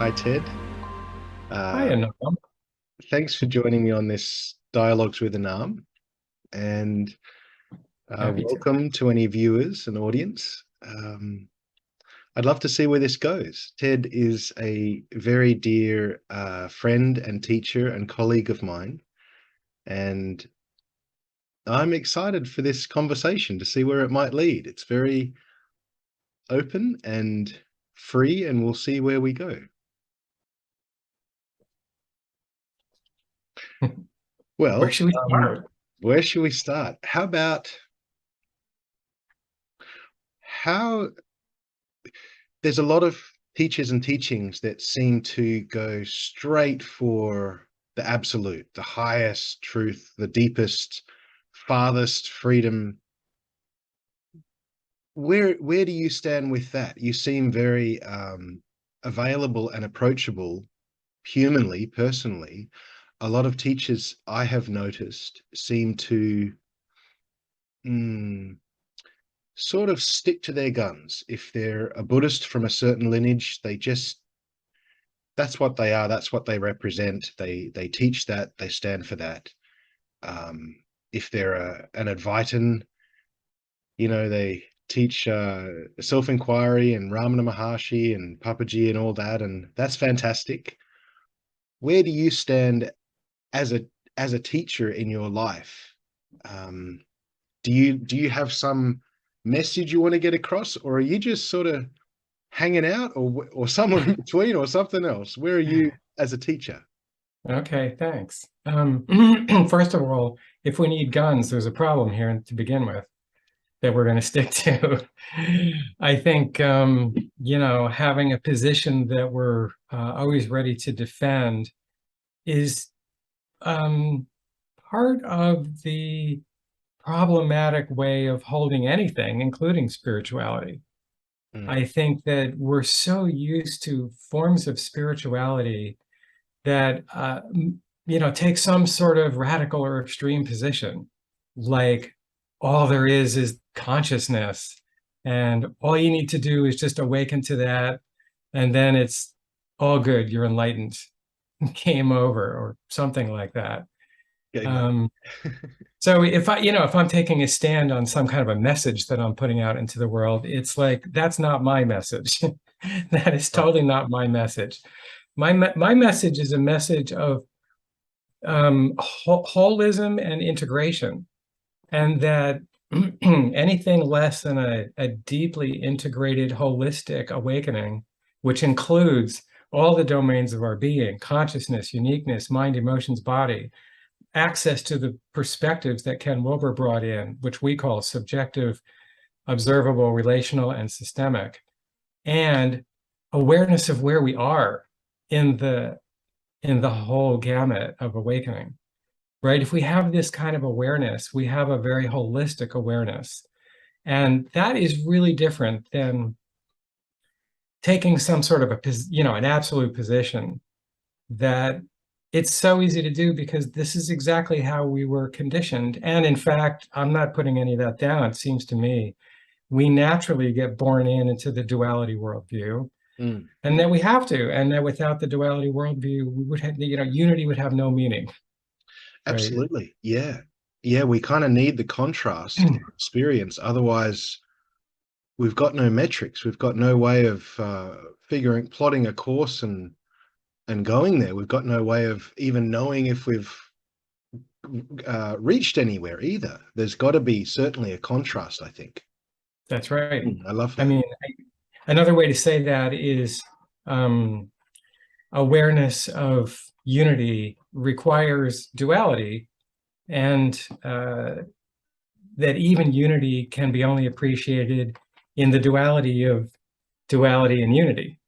Hi, Ted. Hi, Uh, Anam. Thanks for joining me on this Dialogues with Anam, and Happy to. welcome to any viewers and audience. I'd love to see where this goes. Ted is a very dear friend and teacher and colleague of mine, and I'm excited for this conversation to see where it might lead. It's very open and free, and we'll see where we go. Where Well, should we start? where should we start? How about how there's a lot of teachers and teachings that seem to go straight for the absolute, the highest truth, the deepest, farthest freedom. Where do you stand with that? You seem very available and approachable humanly, personally. A lot of teachers I have noticed seem to mm, sort of stick to their guns. If they're a Buddhist from a certain lineage, they just that's what they are. That's what they represent. They teach that. They stand for that. Um, if they're an Advaitin, they teach self-inquiry and Ramana Maharshi and Papaji and all that, and that's fantastic. Where do you stand as a teacher in your life? Um, do you have some message you want to get across, or are you just sort of hanging out, or somewhere in between, or something else? Where are you as a teacher? Okay, thanks. First of all, if we need guns, there's a problem here to begin with that we're going to stick to. I think, having a position that we're always ready to defend is part of the problematic way of holding anything, including spirituality. Mm, I think that we're so used to forms of spirituality that take some sort of radical or extreme position, like all there is consciousness, and all you need to do is just awaken to that, and then it's all good. You're enlightened, game over, or something like that. game over. Um, so if I'm taking a stand on some kind of a message that I'm putting out into the world, it's like that's not my message. That is Right. totally not my message. My message is a message of holism and integration, and that anything less than a deeply integrated, holistic awakening, which includes all the domains of our being, consciousness, uniqueness, mind, emotions, body, access to the perspectives that Ken Wilber brought in, which we call subjective, observable, relational, and systemic, and awareness of where we are in the whole gamut of awakening, right? If we have this kind of awareness, we have a very holistic awareness. And that is really different than taking some sort of an absolute position that it's so easy to do because this is exactly how we were conditioned. And in fact, I'm not putting any of that down. It seems to me we naturally get born into the duality worldview, Mm, and that we have to, and that without the duality worldview, we would have, unity would have no meaning, right? absolutely. Yeah. Yeah, we kind of need the contrast in experience. Otherwise, we've got no metrics. We've got no way of plotting a course and going there. We've got no way of even knowing if we've reached anywhere either. There's got to be certainly a contrast, I think. That's right. I love I that. mean, another way to say that is um, awareness of unity requires duality, and that even unity can be only appreciated in the duality of duality and unity.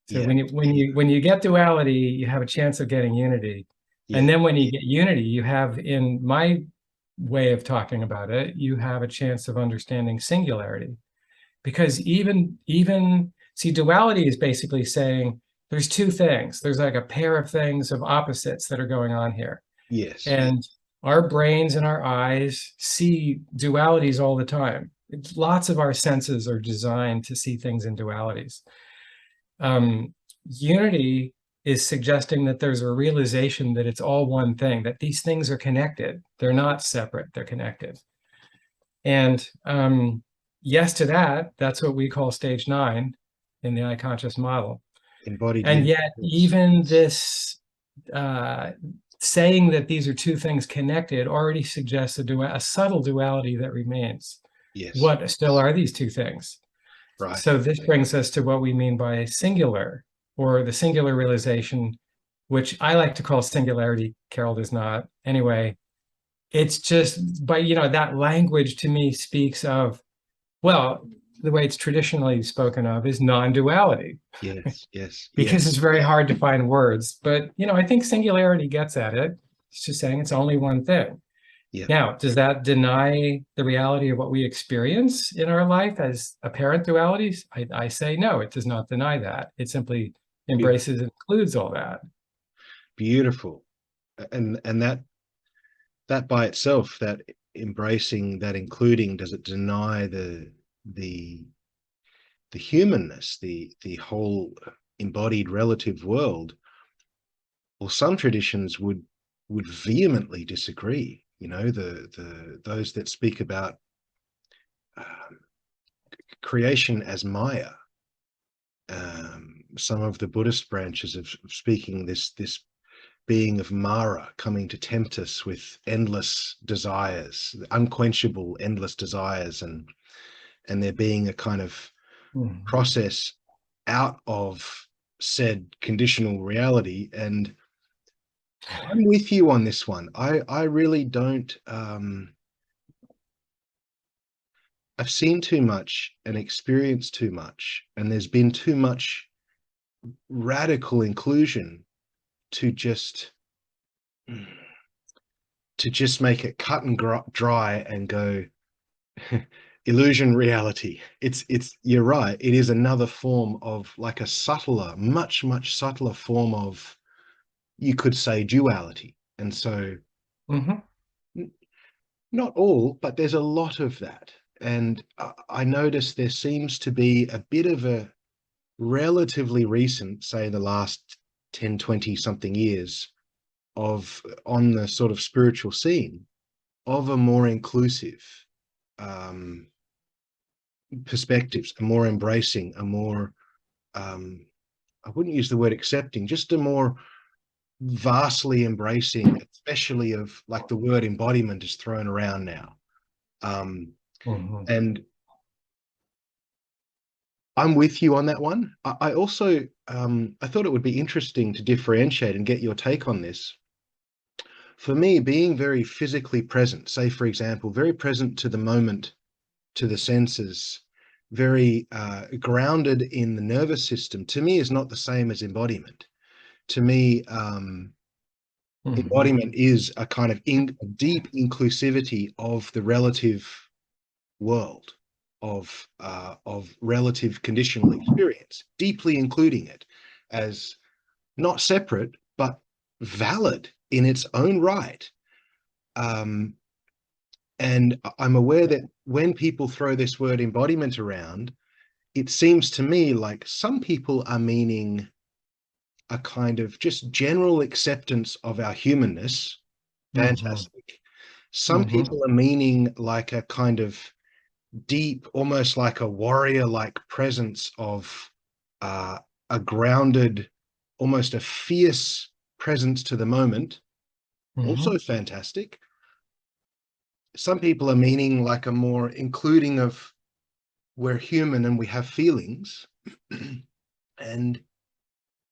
So Yeah. when you get duality, you have a chance of getting unity. And Yeah. then when you get unity, you have, in my way of talking about it, you have a chance of understanding singularity. Because even see, duality is basically saying there's two things. There's like a pair of things of opposites that are going on here. Yes. Yeah. And our brains and our eyes see dualities all the time. Lots of our senses are designed to see things in dualities. Um, unity is suggesting that there's a realization that it's all one thing, that these things are connected. They're not separate, they're connected. And yes to that, that's what we call stage 9 in the iConscious model. Embodied And unity. yet, even this saying that these are two things connected already suggests a subtle duality that remains. Yes. What still are these two things? Right. So this brings us to what we mean by singular, or the singular realization, which I like to call singularity. Carol does not. Anyway, it's just, but that language to me speaks of, well, the way it's traditionally spoken of is non-duality. Yes, yes, Because yes. it's very hard to find words. But, I think singularity gets at it. It's just saying it's only one thing. Yeah. Now, does that deny the reality of what we experience in our life as apparent dualities? I say no, it does not deny that. It simply embraces and includes all that. Beautiful. And that by itself, that embracing, that including, does it deny the humanness, the whole embodied relative world? Well, some traditions would vehemently disagree. Those that speak about creation as Maya. Some of the Buddhist branches of speaking this being of Mara coming to tempt us with endless desires, unquenchable, endless desires, and there being a kind of process out of said conditional reality. And I'm with you on this one. I really don't. I've seen too much and experienced too much, and there's been too much radical inclusion to just make it cut and dry and go illusion reality. It's you're right, it is another form of, like, a subtler, much subtler form of, you could say, duality. And so not all, but there's a lot of that. And I notice there seems to be a bit of a relatively recent, say the last 10, 20 something years, of, on the sort of spiritual scene, of a more inclusive perspectives, a more embracing, a more, I wouldn't use the word accepting, just a more vastly embracing, especially of, like, the word embodiment is thrown around now. And I'm with you on that one. I also, I thought it would be interesting to differentiate and get your take on this. For me, being very physically present, say, for example, very present to the moment, to the senses, very grounded in the nervous system, to me is not the same as embodiment. To me, embodiment is a kind of deep inclusivity of the relative world, of relative conditional experience, deeply including it as not separate, but valid in its own right. And I'm aware that when people throw this word embodiment around, it seems to me like some people are meaning a kind of just general acceptance of our humanness. Fantastic. Some people are meaning like a kind of deep, almost like a warrior-like presence of a grounded, almost a fierce presence to the moment. Also fantastic. Some people are meaning like a more including of, we're human and we have feelings. And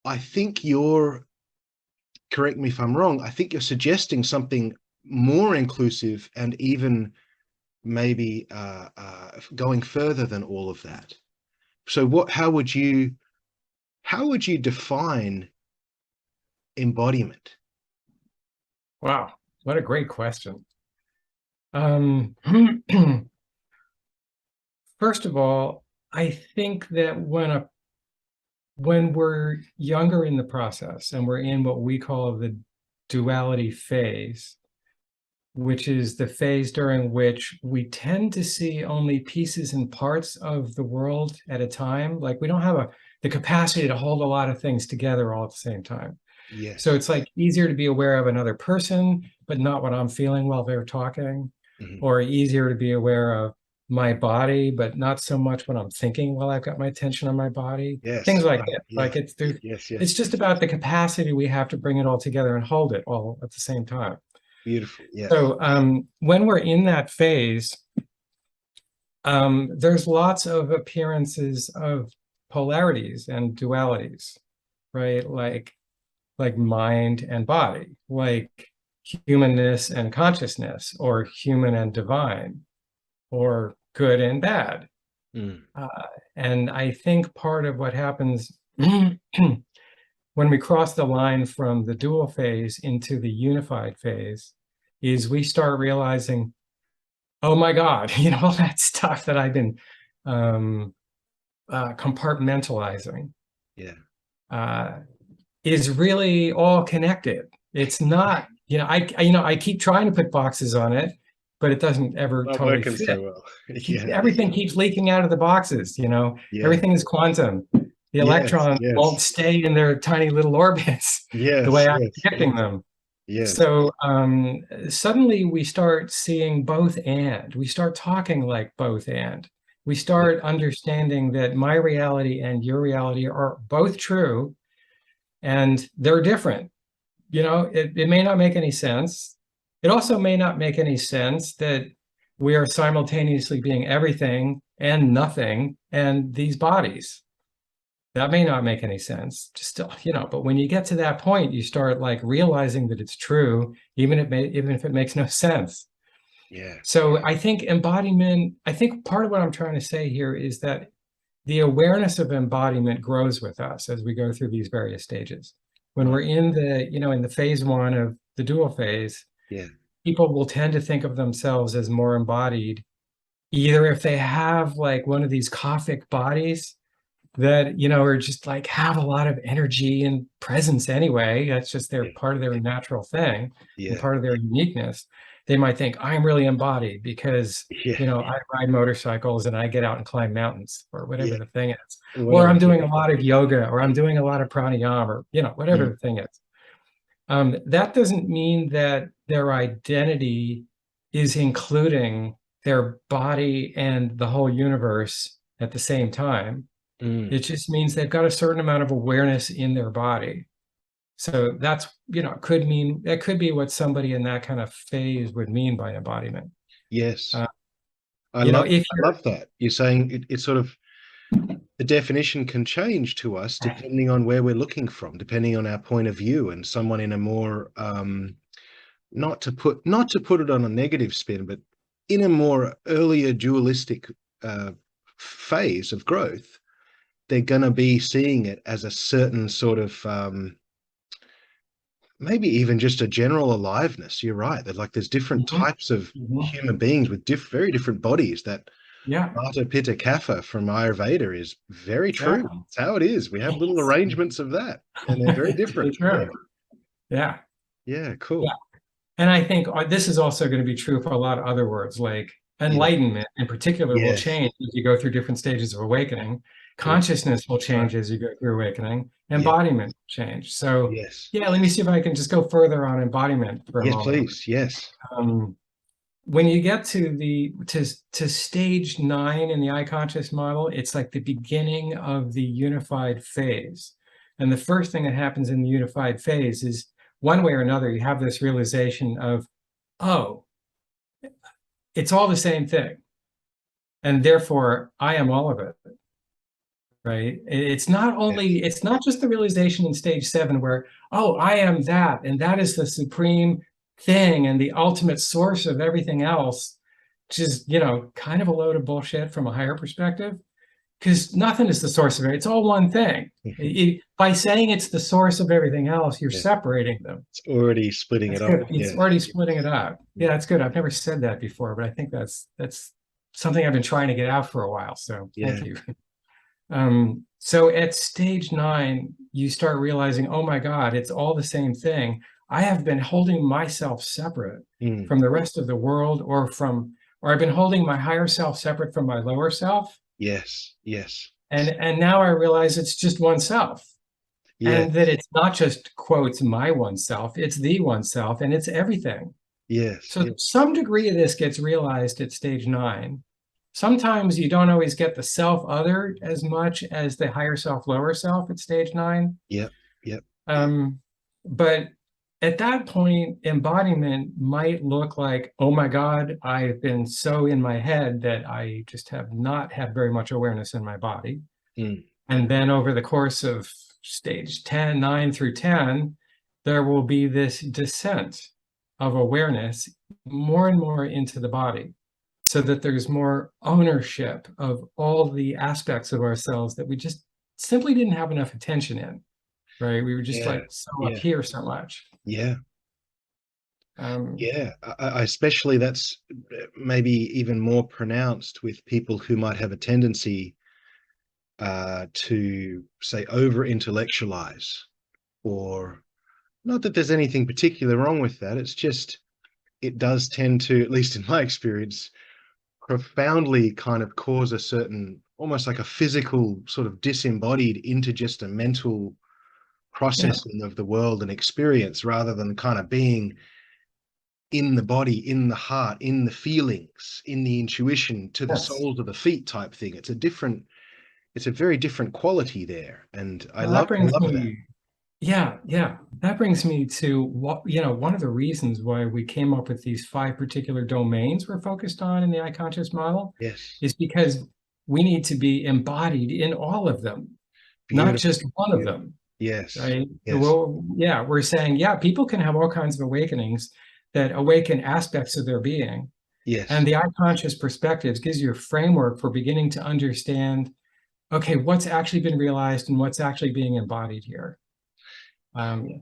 I think you're, correct me if I'm wrong, I think you're suggesting something more inclusive and even maybe going further than all of that. So how would you define embodiment? Wow, what a great question. First of all, I think that when we're younger in the process and we're in what we call the duality phase, which is the phase during which we tend to see only pieces and parts of the world at a time. Like, we don't have a the capacity to hold a lot of things together all at the same time. So Yes. it's like easier to be aware of another person, but not what I'm feeling while they're talking, or easier to be aware of my body, but not so much what I'm thinking while I've got my attention on my body. Yes. Things like Right. that. Yes. Like Yes. it's Yes. just about the capacity we have to bring it all together and hold it all at the same time. Beautiful. Yes. So when we're in that phase, there's lots of appearances of polarities and dualities, right? Like mind and body, like humanness and consciousness, or human and divine, or good and bad. And I think part of what happens when we cross the line from the dual phase into the unified phase is we start realizing, oh my God, all that stuff that I've been compartmentalizing is really all connected. It's not, I keep trying to put boxes on it, but it doesn't ever Not totally working fit. so well. Everything keeps leaking out of the boxes, everything is quantum. The electrons won't stay in their tiny little orbits the way I'm predicting them. Yes. So suddenly we start seeing both and. We start talking like both and. We start understanding that my reality and your reality are both true, and they're different. It may not make any sense. It also may not make any sense that we are simultaneously being everything and nothing and these bodies. That may not make any sense, just still, but when you get to that point, you start like realizing that it's true, even if it makes no sense. Yeah. So I think embodiment, I think part of what I'm trying to say here is that the awareness of embodiment grows with us as we go through these various stages. When we're in the phase one of the dual phase, people will tend to think of themselves as more embodied, either if they have like one of these Kafic bodies that, are just like have a lot of energy and presence anyway. That's just their part of their natural thing and part of their uniqueness. They might think I'm really embodied because, I ride motorcycles and I get out and climb mountains, or whatever the thing is. Or I'm doing a lot of yoga, or I'm doing a lot of pranayama, or, whatever the thing is. That doesn't mean that their identity is including their body and the whole universe at the same time. It just means they've got a certain amount of awareness in their body. So that's, that could be what somebody in that kind of phase would mean by embodiment. Yes. I love that. You're saying it's sort of, the definition can change to us depending on where we're looking from, depending on our point of view, and someone in a more, not to put it on a negative spin, but in a more earlier dualistic phase of growth, they're going to be seeing it as a certain sort of maybe even just a general aliveness. You're right, that like there's different types of human beings with very different bodies. That Vata Pitta Kapha from Ayurveda is very true. It's how it is. We have little arrangements of that, and they're very different. Yeah, cool. And I think this is also going to be true for a lot of other words, like enlightenment in particular will change as you go through different stages of awakening. Consciousness will change as you go through awakening. Embodiment will change. So let me see if I can just go further on embodiment for a moment. Please. Yes. When you get to stage 9 in the iConscious model, it's like the beginning of the unified phase. And the first thing that happens in the unified phase is, one way or another, you have this realization of, oh, it's all the same thing. And therefore, I am all of it. Right? It's not only, it's not just the realization in stage 7 where, oh, I am that, and that is the supreme thing and the ultimate source of everything else, which is, kind of a load of bullshit from a higher perspective, because nothing is the source of it. It's all one thing. By saying it's the source of everything else, you're separating them. It's already splitting it up. It's already splitting it up. Yeah, that's good. I've never said that before, but I think that's something I've been trying to get out for a while. So thank you. So at stage 9, you start realizing, oh my God, it's all the same thing. I have been holding myself separate from the rest of the world, or I've been holding my higher self separate from my lower self. Yes. And now I realize it's just oneself. Yeah. And that it's not just quotes my oneself, it's the oneself, and it's everything. Yes. So some degree of this gets realized at stage 9. Sometimes you don't always get the self other as much as the higher self, lower self at stage 9. Yep. Yep. But at that point, embodiment might look like, oh my God, I've been so in my head that I just have not had very much awareness in my body. Mm. And then over the course of stage 10, 9 through 10, there will be this descent of awareness more and more into the body, so that there's more ownership of all the aspects of ourselves that we just simply didn't have enough attention in, right? We were just Yeah. like so up Yeah. here so much. Yeah. Um, Yeah. I especially that's maybe even more pronounced with people who might have a tendency to say over intellectualize, or not that there's anything particular wrong with that. It's just it does tend to, at least in my experience, profoundly kind of cause a certain, almost like a physical sort of disembodied into just a mental yeah, processing of the world and experience, rather than kind of being in the body, in the heart, in the feelings, in the intuition, to the yes. soles of the feet type thing. It's a very different quality there. And Well, that I brings love that. me, yeah, that brings me to what, one of the reasons why we came up with these 5 particular domains we're focused on in the iConscious model Yes. is because we need to be embodied in all of them, not Beautiful. just one of Beautiful. them. Yes. Right. Yes. Well, yeah, we're saying, yeah, people can have all kinds of awakenings that awaken aspects of their being. And Yes. the iConscious perspectives gives you a framework for beginning to understand, okay, what's actually been realized and what's actually being embodied here. Nice.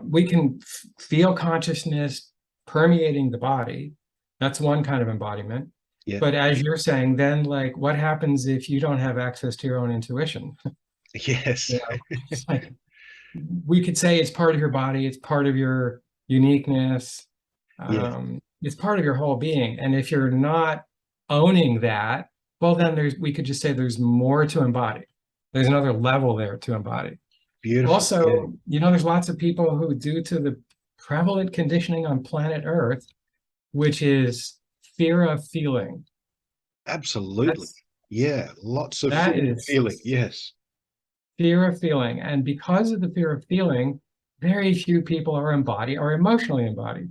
We can feel consciousness permeating the body. That's one kind of embodiment. Yeah. But as you're saying, then like, what happens if you don't have access to your own intuition? Yes. It's like, we could say it's part of your body, it's part of your uniqueness, Yeah. it's part of your whole being. And if you're not owning that, well, then we could just say there's more to embody. There's another level there to embody. Beautiful. Yeah. Also, there's lots of people who, due to the prevalent conditioning on planet Earth, which is fear of feeling. Absolutely. That's Yeah. Lots of that fear is feeling. Yes. fear of feeling. And because of the fear of feeling, very few people are emotionally embodied.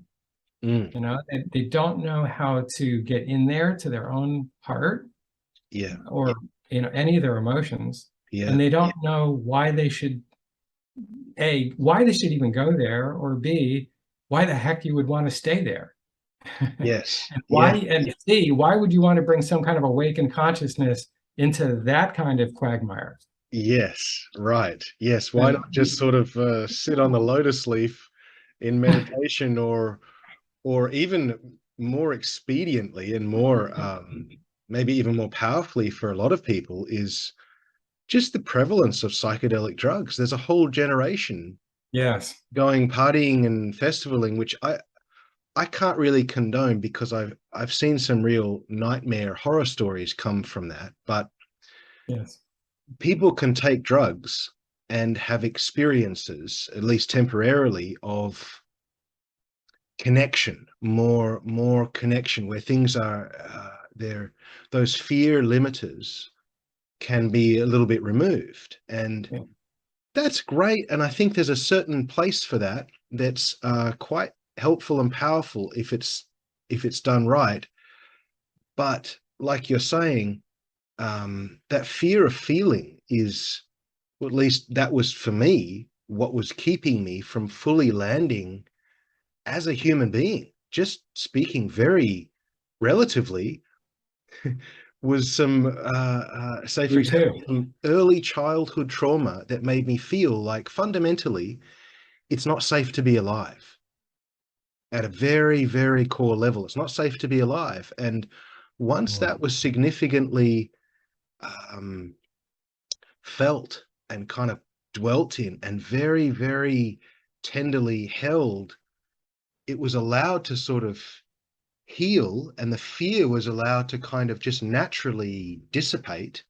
Mm. They don't know how to get in there to their own heart Yeah. or any of their emotions, Yeah. and they don't know why they should why they should even go there, or B, why the heck you would want to stay there. Yes. And Yeah. C, why would you want to bring some kind of awakened consciousness into that kind of quagmire? Yes. Right. Yes. Why Right. not just sort of sit on the lotus leaf in meditation, or even more expediently and more maybe even more powerfully for a lot of people is just the prevalence of psychedelic drugs. There's a whole generation Yes. going partying and festivaling, which I can't really condone, because I've seen some real nightmare horror stories come from that. But Yes. people can take drugs and have experiences, at least temporarily, of connection, more connection, where things are there. Those fear limiters can be a little bit removed, and Yeah. that's great. And I think there's a certain place for that that's quite helpful and powerful if it's done right. But like you're saying, that fear of feeling is, or at least that was for me, what was keeping me from fully landing as a human being. Just speaking very relatively, was some, say, for Me too. example, some early childhood trauma that made me feel like fundamentally it's not safe to be alive. At a very, very core level, it's not safe to be alive. And once that was significantly um, felt and kind of dwelt in and very, very tenderly held, it was allowed to sort of heal, and the fear was allowed to kind of just naturally dissipate.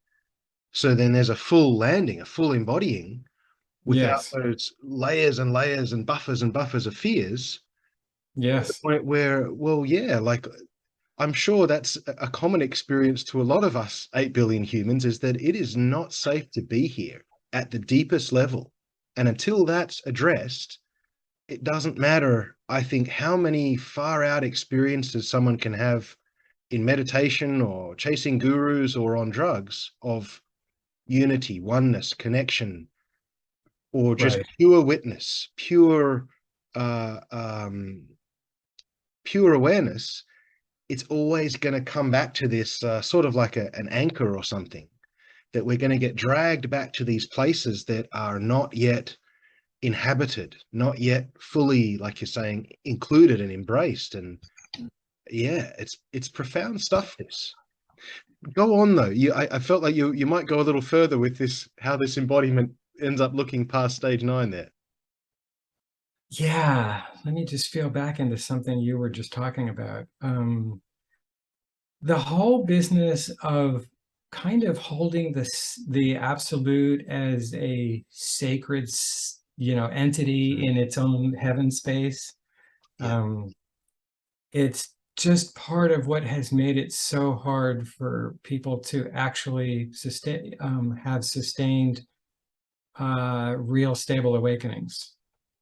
So then there's a full landing, a full embodying without Yes. those layers and layers and buffers of fears. To the Yes. point where, well, yeah, like I'm sure that's a common experience to a lot of us 8 billion humans, is that it is not safe to be here at the deepest level. And until that's addressed, it doesn't matter, I think, how many far out experiences someone can have in meditation or chasing gurus or on drugs of unity, oneness, connection, or just Right. pure witness, uh, um, pure awareness. It's always going to come back to this sort of like an anchor or something, that we're going to get dragged back to these places that are not yet inhabited, not yet fully, like you're saying, included and embraced. And yeah, it's profound stuff. This. Go on though. I felt like you might go a little further with this, how this embodiment ends up looking past stage 9 there. Yeah. Let me just feel back into something you were just talking about. The whole business of kind of holding the absolute as a sacred, entity in its own heaven space. Yeah. It's just part of what has made it so hard for people to actually have sustained real stable awakenings.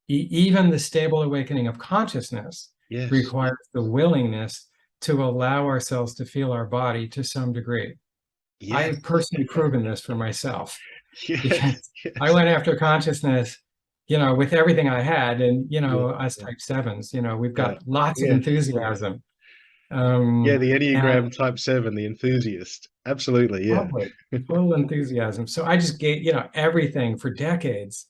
Even the stable awakening of consciousness Yes. requires the willingness to allow ourselves to feel our body to some degree. I Yes. have personally proven this for myself, Yes. because I Yes. went after consciousness, with everything I had. And, Yeah. us Yeah. type sevens, we've Yeah. got lots of Yes. enthusiasm. Yeah. The And Enneagram type 7, the enthusiast. Absolutely. Yeah. totally, total enthusiasm. So I just gave, everything for decades.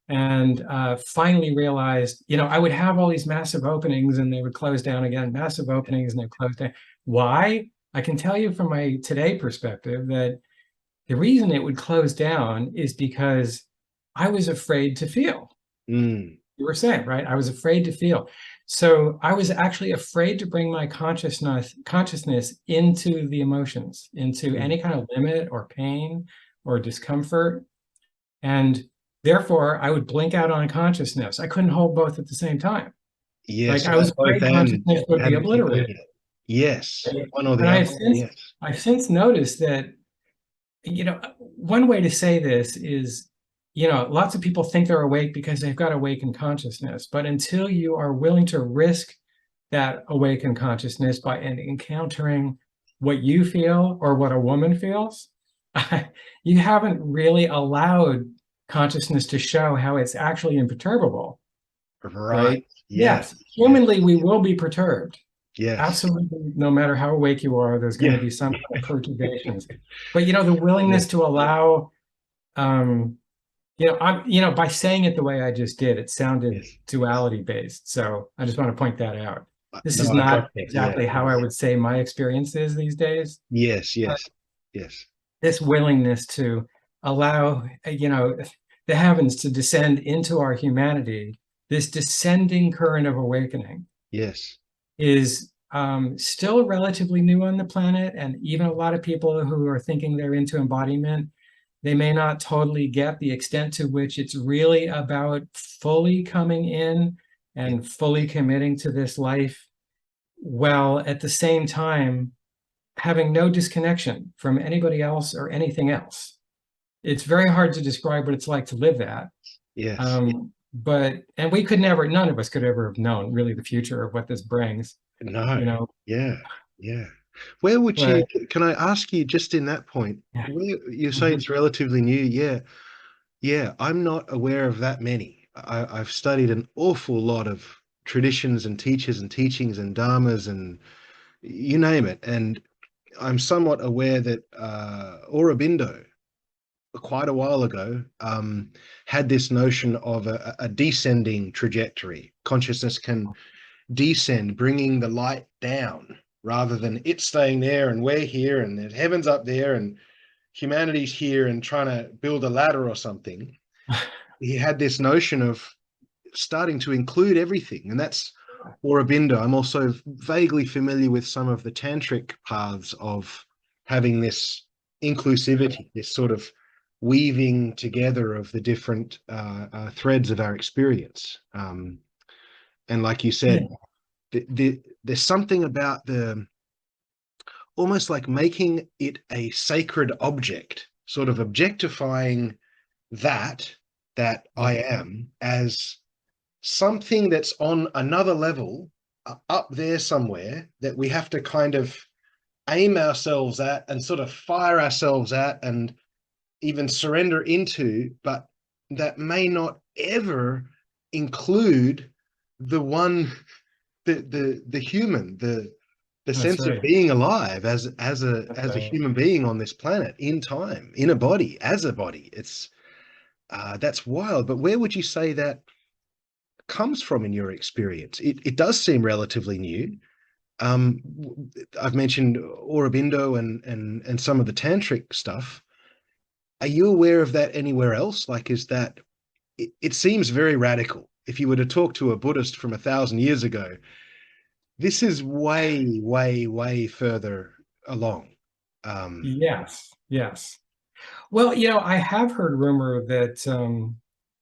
And finally realized, I would have all these massive openings and they would close down again, massive openings and they close down. Why? I can tell you from my today perspective that the reason it would close down is because I was afraid to feel. Mm. You were saying, right? I was afraid to feel. So I was actually afraid to bring my consciousness into the emotions, into Mm. any kind of limit or pain or discomfort. And therefore, I would blink out on consciousness. I couldn't hold both at the same time. Yeah. Like So I was that both afraid and consciousness would be hadn't kicked in obliterated. yet. Yes. Right? One or And the other. Yes. I've since noticed that, one way to say this is, lots of people think they're awake because they've got awakened consciousness. But until you are willing to risk that awakened consciousness by encountering what you feel or what a woman feels, you haven't really allowed consciousness to show how it's actually imperturbable, Right. right? Yes. Yes, Yes. humanly, we will be perturbed. Yes. Absolutely, no matter how awake you are, there's going to Yeah. be some kind of perturbations. But the Yes. willingness to allow, um, by saying it the way I just did, it sounded Yes. duality based. So I just want to point that out. This is No, I got not that. Yeah. exactly how I would say my experience is these days. Yes. But Yes. Yes. this willingness to allow, the heavens to descend into our humanity, this descending current of awakening Yes. is still relatively new on the planet. And even a lot of people who are thinking they're into embodiment, they may not totally get the extent to which it's really about fully coming in Yeah. and fully committing to this life, while at the same time having no disconnection from anybody else or anything else. It's very hard to describe what it's like to live that. Yes. And we could never, none of us could ever have known really the future of what this brings, No. you know, Yeah. Yeah. Where would you, but can I ask you just in that point, yeah. where you say Mhm. it's relatively new? Yeah. Yeah. I'm not aware of that many. I've studied an awful lot of traditions and teachers and teachings and dharmas and you name it. And I'm somewhat aware that Aurobindo, quite a while ago, had this notion of a descending trajectory. Consciousness can descend, bringing the light down rather than it staying there and we're here and the heaven's up there and humanity's here and trying to build a ladder or something. He had this notion of starting to include everything, and that's Aurobindo. I'm also vaguely familiar with some of the tantric paths of having this inclusivity, this sort of weaving together of the different threads of our experience. And like you said, there's something about the almost like making it a sacred object, sort of objectifying that I am as something that's on another level up there somewhere that we have to kind of aim ourselves at and sort of fire ourselves at and even surrender into, but that may not ever include the one, the human, the That's sense of right. being alive as a That's right. human being on this planet, in time, in a body, as a body. It's that's wild. But where would you say that comes from in your experience? It does seem relatively new. Um, I've mentioned Aurobindo and some of the tantric stuff. Are you aware of that anywhere else? Like, is that it seems very radical. If you were to talk to a Buddhist from 1,000 years ago, this is way, way, way further along. Yes, yes. Well, I have heard rumor that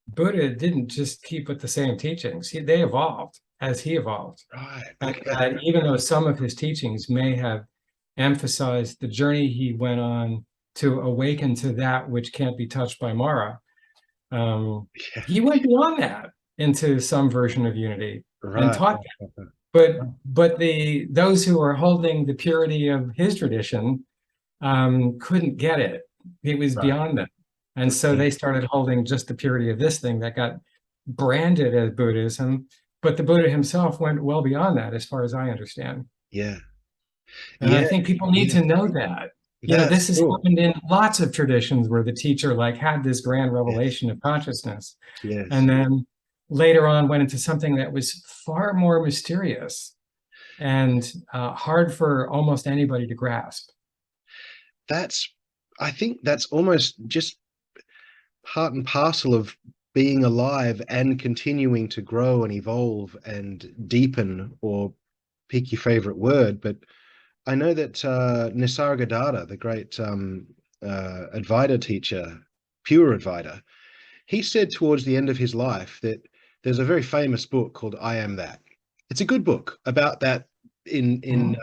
Buddha didn't just keep with the same teachings. They evolved as he evolved. Right. And Okay. that even though some of his teachings may have emphasized the journey he went on to awaken to that which can't be touched by Mara, Yeah. he went beyond that into some version of unity and Right. taught that. But those who are holding the purity of his tradition couldn't get it. It was Right. beyond them. And so they started holding just the purity of this thing that got branded as Buddhism. But the Buddha himself went well beyond that, as far as I understand. Yeah. And I Yeah. think people need Yeah. to know that. That's This has cool. happened in lots of traditions where the teacher had this grand Yes. revelation of consciousness, Yes. and then later on went into something that was far more mysterious and hard for almost anybody to grasp. That's, I think that's almost just part and parcel of being alive and continuing to grow and evolve and deepen, or pick your favorite word. But I know that Nisargadatta, the great Advaita teacher, pure Advaita, he said towards the end of his life that there's a very famous book called I Am That. It's a good book about that in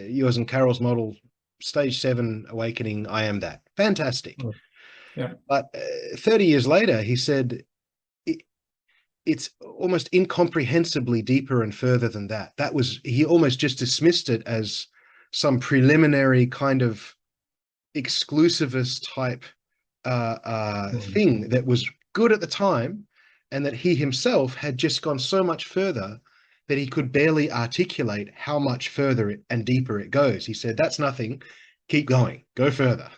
yours and Carol's model, stage 7 awakening, I Am That. Fantastic. Yeah. But 30 years later, he said, it's almost incomprehensibly deeper and further than that. That was, he almost just dismissed it as some preliminary kind of exclusivist type thing that was good at the time, and that he himself had just gone so much further that he could barely articulate how much further and deeper it goes. He said, that's nothing, keep going, go further.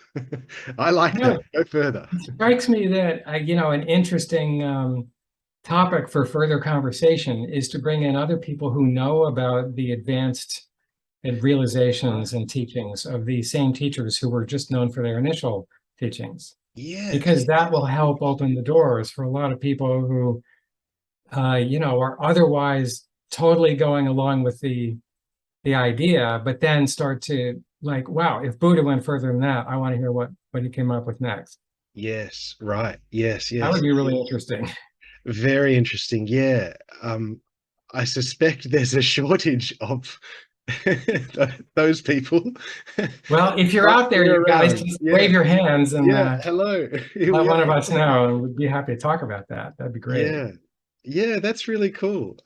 I like that, go further. It strikes me that an interesting topic for further conversation is to bring in other people who know about the advanced realizations and teachings of the same teachers who were just known for their initial teachings. Yes. Because that will help open the doors for a lot of people who, are otherwise totally going along with the idea, but then start to wow, if Buddha went further than that, I want to hear what he came up with next. Yes, right. Yes, That would yes. be really interesting. Very interesting. Yeah. I suspect there's a shortage of those people. Well, if you're But out there, we're you guys around. just Yeah. wave your hands and Yeah. Hello. Here let we one of are. us know, and we'd be happy to talk about that. That'd be great. Yeah. Yeah, that's really cool.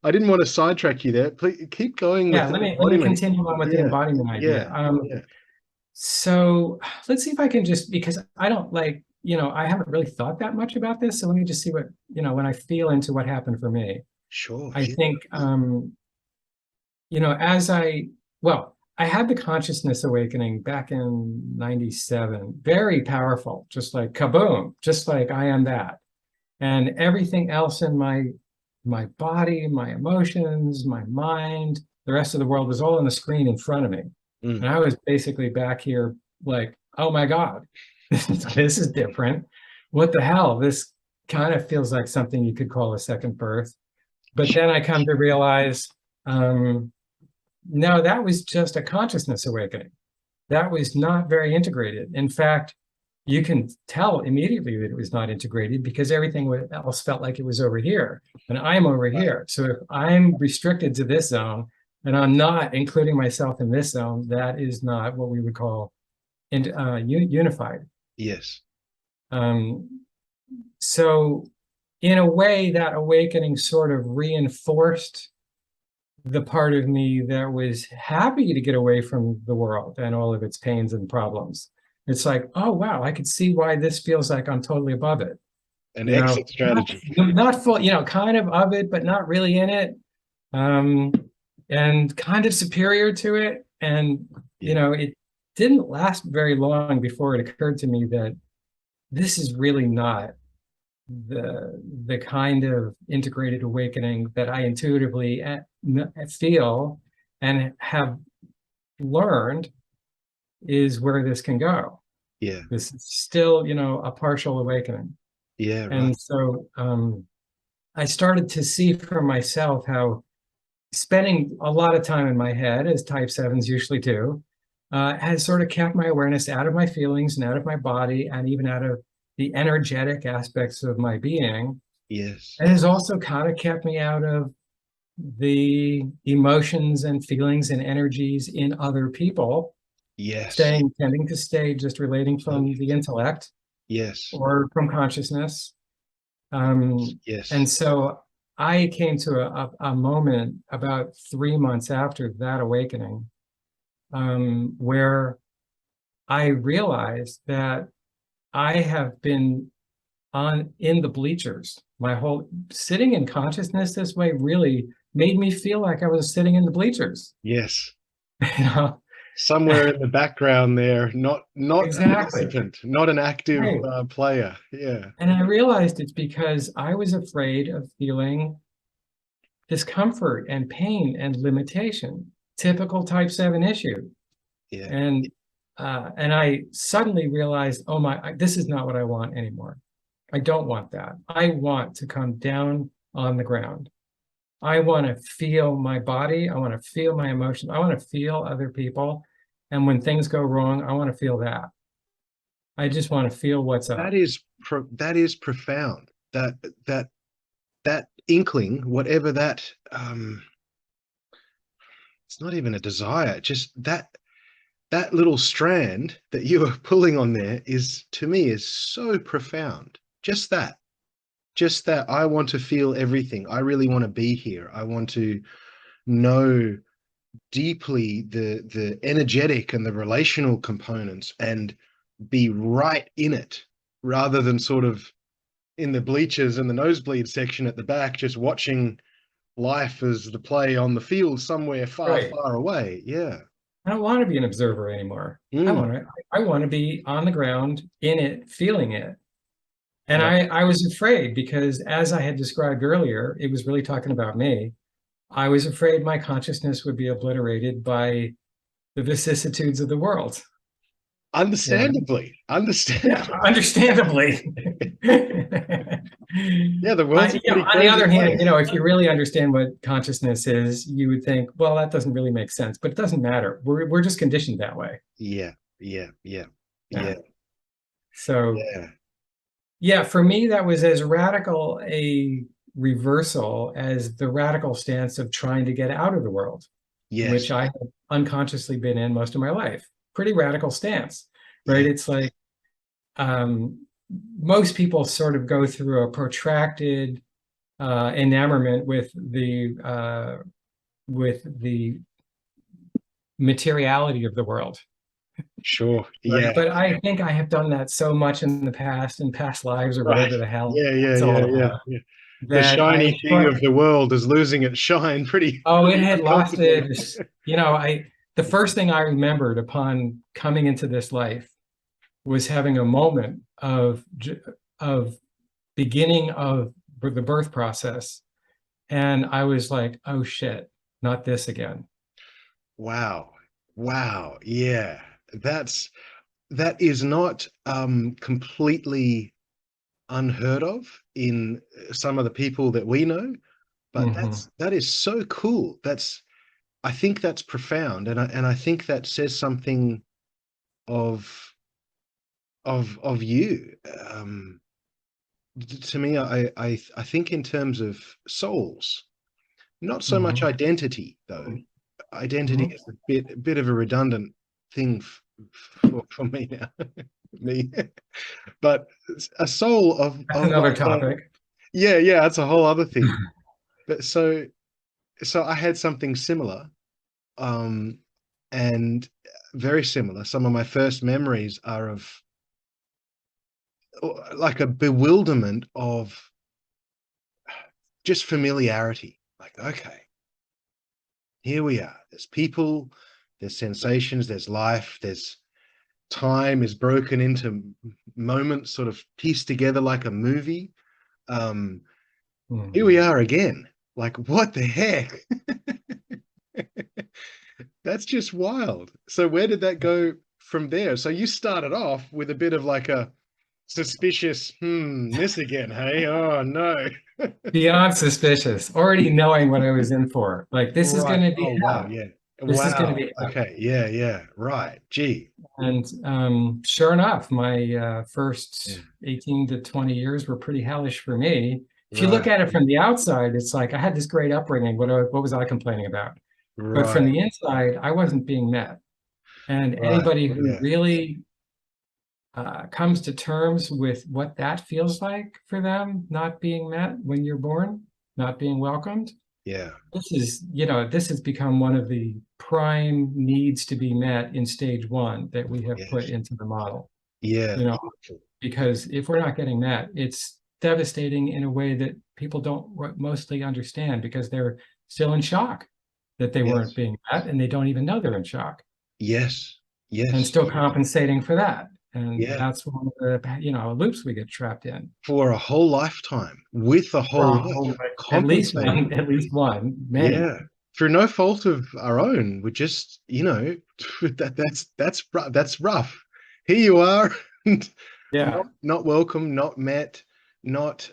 I didn't want to sidetrack you there. Please keep going with Yeah, the let me embodiment. continue on with the Yeah. embodiment idea. Yeah. Yeah. So let's see if I can just, because I don't I haven't really thought that much about this. So let me just see what, when I feel into what happened for me. Sure. I Yeah. think, I had the consciousness awakening back in 97, very powerful, just like kaboom, just like I am that. And everything else in my body, my emotions, my mind, the rest of the world was all on the screen in front of me. And I was basically back here like, oh my God, this is different. What the hell? This kind of feels like something you could call a second birth. But then I come to realize, no, that was just a consciousness awakening. that was not very integrated. In fact, you can tell immediately that it was not integrated because everything else felt like it was over here, and I'm over here. So if I'm restricted to this zone and I'm not including myself in this zone, that is not what we would call unified. Yes. So in a way, that awakening sort of reinforced the part of me that was happy to get away from the world and all of its pains and problems. It's like, oh, wow, I could see why this feels like I'm totally above it. An exit strategy. Not full, kind of it, but not really in it. And kind of superior to it. And, it didn't last very long before it occurred to me that this is really not the kind of integrated awakening that I intuitively feel and have learned is where this can go. Yeah. This is still, a partial awakening. Yeah. Right. And so I started to see for myself how spending a lot of time in my head, as type 7s usually do, has sort of kept my awareness out of my feelings and out of my body and even out of the energetic aspects of my being. Yes. And has also kind of kept me out of the emotions and feelings and energies in other people. Yes. Tending to stay just relating from the intellect. Yes. Or from consciousness. Yes. And so I came to a moment about 3 months after that awakening, where I realized that I have been in the bleachers. My whole sitting in consciousness this way really made me feel like I was sitting in the bleachers. Yes. Somewhere in the background there, not exactly. A participant, not an active player. Yeah. And I realized it's because I was afraid of feeling discomfort and pain and limitation, typical type 7 issue. Yeah. And I suddenly realized, oh my, this is not what I want anymore. I don't want that. I want to come down on the ground. I want to feel my body. I want to feel my emotions. I want to feel other people. And when things go wrong, I want to feel that. I just want to feel what's up. That is profound. That inkling, whatever that, it's not even a desire, just that little strand that you are pulling on there is, to me, is so profound. Just that I want to feel everything. I really want to be here. I want to know deeply the energetic and the relational components and be right in it, rather than sort of in the bleachers and the nosebleed section at the back, just watching life as the play on the field somewhere far away. Yeah. I don't want to be an observer anymore. I want to be on the ground, in it, feeling it. And I was afraid because, as I had described earlier, it was really talking about me. I was afraid my consciousness would be obliterated by the vicissitudes of the world. Understandably. Yeah, understandably. Yeah, the world's on the other hand, if you really understand what consciousness is, you would think, well, that doesn't really make sense, but it doesn't matter. We're just conditioned that way. Yeah. So, yeah, for me, that was as radical a reversal as the radical stance of trying to get out of the world, which I have unconsciously been in most of my life. Pretty radical stance, right? It's like most people sort of go through a protracted enamorment with the materiality of the world. Sure. Right? Yeah. But I think I have done that so much in the past, in past lives, or whatever the hell. Yeah. The shiny thing of the world is losing its shine pretty. Oh, it had lost it. The first thing I remembered upon coming into this life was having a moment of beginning of the birth process. And I was like, oh shit, not this again. Wow. Yeah. That is not completely unheard of in some of the people that we know, but that is so cool. I think that's profound, and I think that says something of you. To me, I think in terms of souls, not so much Mhm. identity though. Identity Mhm. is a bit of a redundant thing for me now. Me, but a soul That's of another like topic. yeah, that's a whole other thing. But so I had something similar, um, and very similar. Some of my first memories are of like a bewilderment of just familiarity. Like, okay, here we are. There's people, there's sensations, there's life, there's time is broken into moments, sort of pieced together like a movie. Um, Here we Mhm. are again. Like, what the heck? That's just wild. So where did that go from there? So you started off with a bit of like a suspicious, this again, hey? Oh no. Beyond suspicious, already knowing what I was in for. Like, this is Right. going to be Oh wow, hell. yeah. This is going to Wow. be hell. Okay. Yeah, yeah. Right. Gee. And sure enough, my Yeah. first 18 to 20 years were pretty hellish for me. If you look Right. at it from the outside, it's like I had this great upbringing. What was I complaining about? But from Right. the inside, I wasn't being met. And Right. anybody who Yeah. really comes to terms with what that feels like for them, not being met when you're born, not being welcomed, Yeah. this has become one of the prime needs to be met in stage one that we have put Yes. into the model. Yeah. You know, Beautiful. because if we're not getting that, it's devastating in a way that people don't mostly understand because they're still in shock that they weren't Yes. being met and they don't even know they're in shock Yes. and Yes. still compensating for that. And Yeah. that's one of the, loops we get trapped in For a whole lifetime with a for whole a life whole life. compensating. At least one, many. Yeah. Through no fault of our own. We're just, that's rough. Here you are, and Yeah. not welcome, not met, not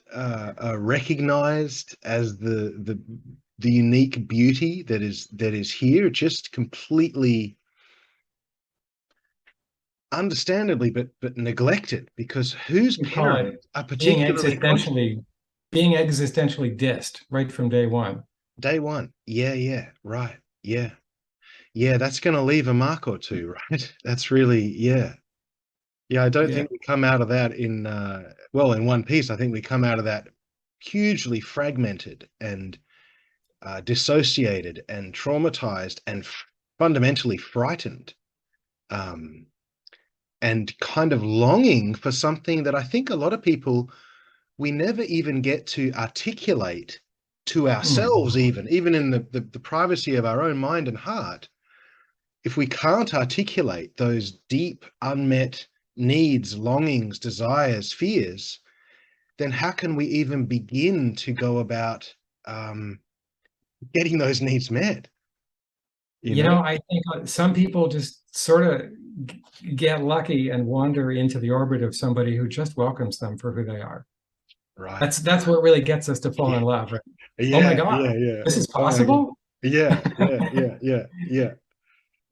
recognized as the unique beauty that is here, just completely understandably but neglected because whose We call it parents are being particularly conscious. existentially being existentially dissed right from day one. Day one. Yeah, yeah, right. Yeah. Yeah, that's going to leave a mark or two, right? That's really, yeah. Yeah, I don't Yeah. think we come out of that in one piece. I think we come out of that hugely fragmented and dissociated and traumatized and fundamentally frightened, um, and kind of longing for something that I think a lot of people, we never even get to articulate to ourselves, Mhm. even in the privacy of our own mind and heart. If we can't articulate those deep, unmet needs, longings, desires, fears, then how can we even begin to go about um, getting those needs met? You know? I think some people just sort of get lucky and wander into the orbit of somebody who just welcomes them for who they are. Right. That's what really gets us to fall Yeah. in love, right? Oh my Yeah. God, Yeah. Yeah. this is Oh my God. possible? Yeah. Yeah. Yeah. Yeah. Yeah.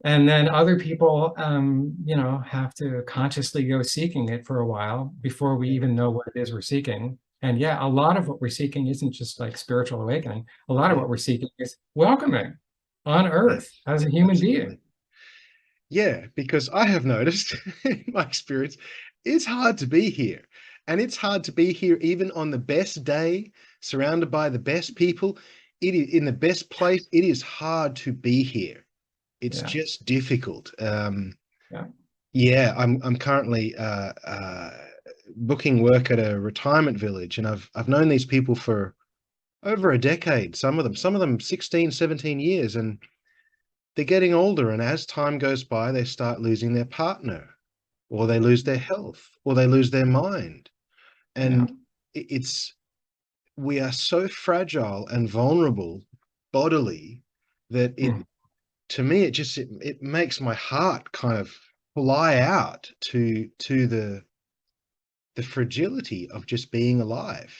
And then other people, have to consciously go seeking it for a while before we Yeah. even know what it is we're seeking. And yeah, a lot of what we're seeking isn't just like spiritual awakening. A lot of Yeah. what we're seeking is welcoming on earth Yes. as a human being. Absolutely. Yeah, because I have noticed in my experience, it's hard to be here. And it's hard to be here even on the best day, surrounded by the best people. It is in the best place. It is hard to be here. It's Yeah, just difficult. yeah. Yeah, I'm currently booking work at a retirement village, and I've known these people for over a decade. Some of them 16, 17 years, and they're getting older. And as time goes by, they start losing their partner, or they lose their health, or they lose their mind. Yeah. And it's we are so fragile and vulnerable bodily that Mm. to me it makes my heart kind of fly out to the fragility of just being alive.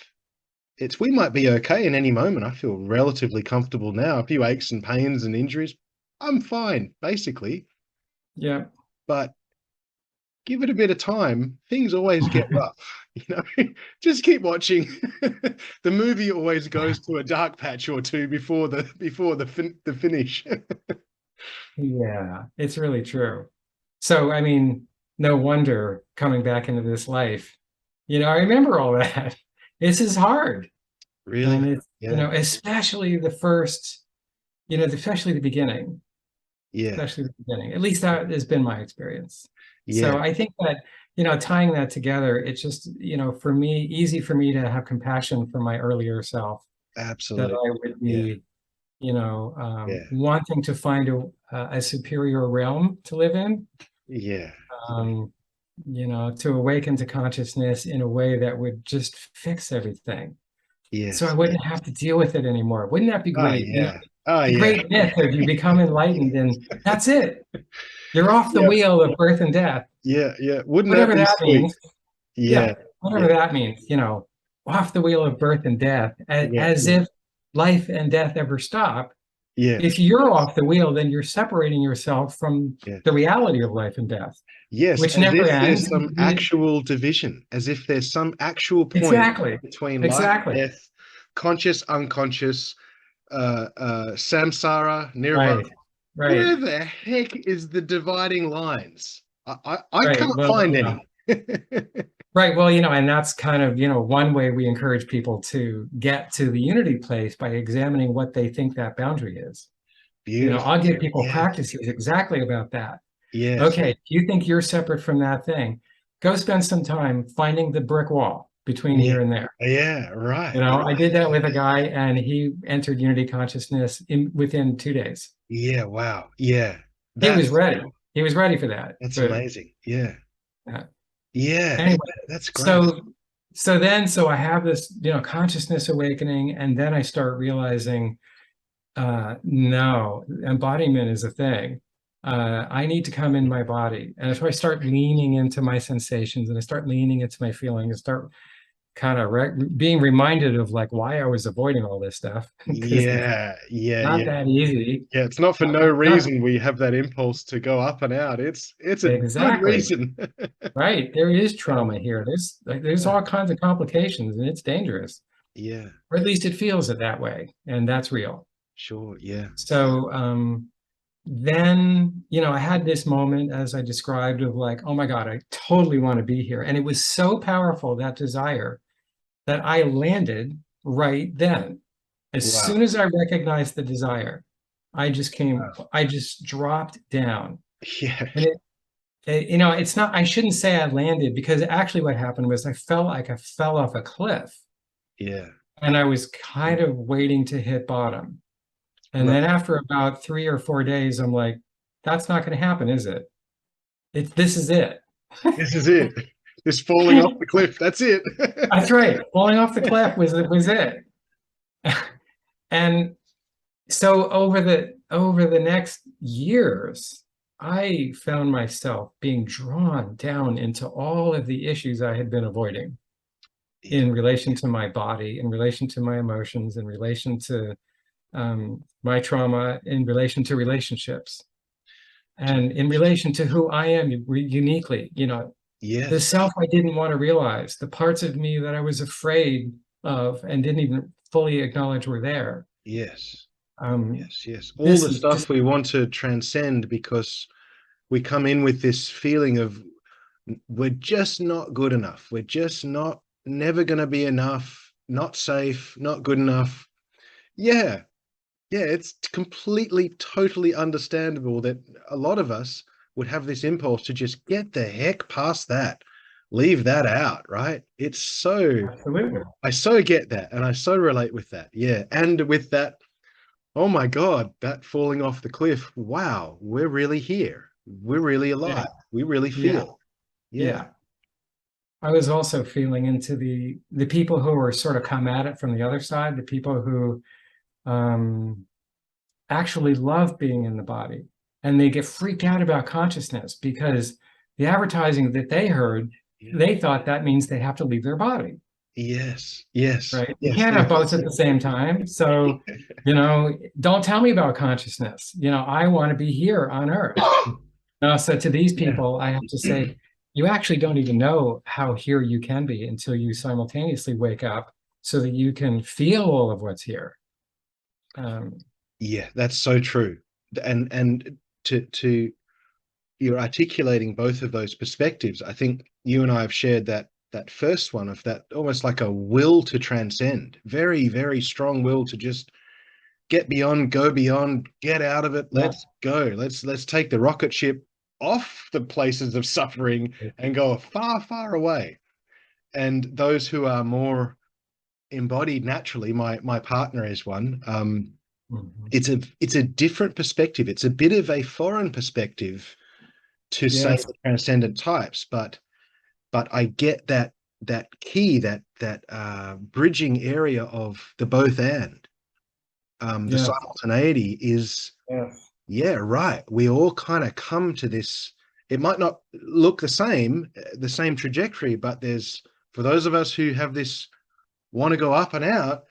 It's we might be okay in any moment. I feel relatively comfortable now. A few aches and pains and injuries, I'm fine basically. Yeah. But give it a bit of time. Things always get rough, you know. Just keep watching. The movie always goes to a dark patch or two before the finish. Yeah, it's really true. So, I mean, no wonder coming back into this life, I remember all that. This is hard. Really? And it's, Yeah. especially the first, especially the beginning, Yeah. especially the beginning. At least that has been my experience. Yeah. So I think that, tying that together, it's just, for me, easy for me to have compassion for my earlier self, that Absolutely. I would Yeah. be, Yeah. wanting to find a superior realm to live in, Yeah. um, to awaken to consciousness in a way that would just fix everything. So I Yes. Yeah. wouldn't have to deal with it anymore. Wouldn't that be Oh great? yeah. Oh The yeah. great myth of you become enlightened and that's it. You're off the Yeah. wheel of birth and death. Yeah. Yeah. Wouldn't that Whatever be that sweet? means. Yeah. Yeah, whatever Yeah. that means, off the wheel of birth and death, Yeah. as Yeah. if life and death ever stop. If Yes. you're off the wheel, then you're separating yourself from Yeah. the reality of life and death, Yes, which as never if there's ends. some actual division, as if there's some actual point Exactly. between life, Exactly. death, conscious, unconscious, samsara, nirvana. Right. Right. Where the heck is the dividing lines? I Right. can't Well, find any. right. Well, and that's kind of, one way we encourage people to get to the unity place by examining what they think that boundary is. Beautiful. I'll give people Yes, practices exactly about that. yes, Okay, if you think you're separate from that thing, go spend some time finding the brick wall between yeah, here and there. yeah, right. I did that with a guy and he entered unity consciousness within 2 days. Yeah, wow. Yeah, He was that's ready. He was ready for that. that's But amazing. Yeah, uh, yeah, anyway, that's great. so I have this, consciousness awakening, and then I start realizing, no, embodiment is a thing. I need to come in my body. And so I start leaning into my sensations and I start leaning into my feelings and start kind of being reminded of like why I was avoiding all this stuff because it's Yeah, yeah, not yeah. that easy. Yeah, it's not for no Not reason we have that impulse to go up and out. It's a good exactly reason. right. There is trauma here. There's all kinds of complications and it's dangerous, Yeah, or at least it feels it that way, and that's real. sure. Yeah. So then, I had this moment, as I described, of like, oh my God, I totally want to be here. And it was so powerful, that desire, that I landed right then. As Wow. soon as I recognized the desire, I Wow. just dropped down. Yeah. And it's not, I shouldn't say I landed, because actually what happened was I felt like I fell off a cliff Yeah. and I was kind of waiting to hit bottom. And Right. then after about 3 or 4 days, I'm like, that's not going to happen, is it? This is it. This is it. This falling off the cliff. That's it. That's right. Falling off the cliff was it. And so over the next years, I found myself being drawn down into all of the issues I had been avoiding in relation to my body, in relation to my emotions, in relation to my trauma, in relation to relationships, and in relation to who I am uniquely, the Yes. self I didn't want to realize, the parts of me that I was afraid of and didn't even fully acknowledge were there. Yes. Um, Yes. Yes. All the this, stuff we want to transcend because we come in with this feeling of we're just not good enough. We're just never going to be enough, not safe, not good enough. Yeah. Yeah, it's completely, totally understandable that a lot of us would have this impulse to just get the heck past that, leave that out, right? It's so, absolutely. I so get that, and I so relate with that. Yeah, and with that, oh my God, that falling off the cliff. Wow, we're really here. We're really alive. Yeah. We really Yeah. feel. Yeah. Yeah. I was also feeling into the people who were sort of come at it from the other side, the people who actually love being in the body, and they get freaked out about consciousness because the advertising that they heard, they thought that means they have to leave their body. Yes. Yes. Right? You Yes. can't have Yes. both at the same time. So, don't tell me about consciousness. I want to be here on Earth. So to these Yeah. people, I have to say, you actually don't even know how here you can be until you simultaneously wake up so that you can feel all of what's here. Yeah, that's so true. And to you're articulating both of those perspectives. I think you and I have shared that first one of that almost like a will to transcend, very, very strong will to just get beyond, go beyond, get out of it. Yeah. Let's go. Let's take the rocket ship off the places of suffering and go far, far away. And those who are more embodied naturally, my partner is one. Mhm. It's a different perspective. It's a bit of a foreign perspective to say Yes. the transcendent types, but I get that key, that bridging area of the both and the Yes. simultaneity is, Yes. yeah, right. We all kind of come to this. It might not look the same trajectory, but there's, for those of us who have this want to go up and out,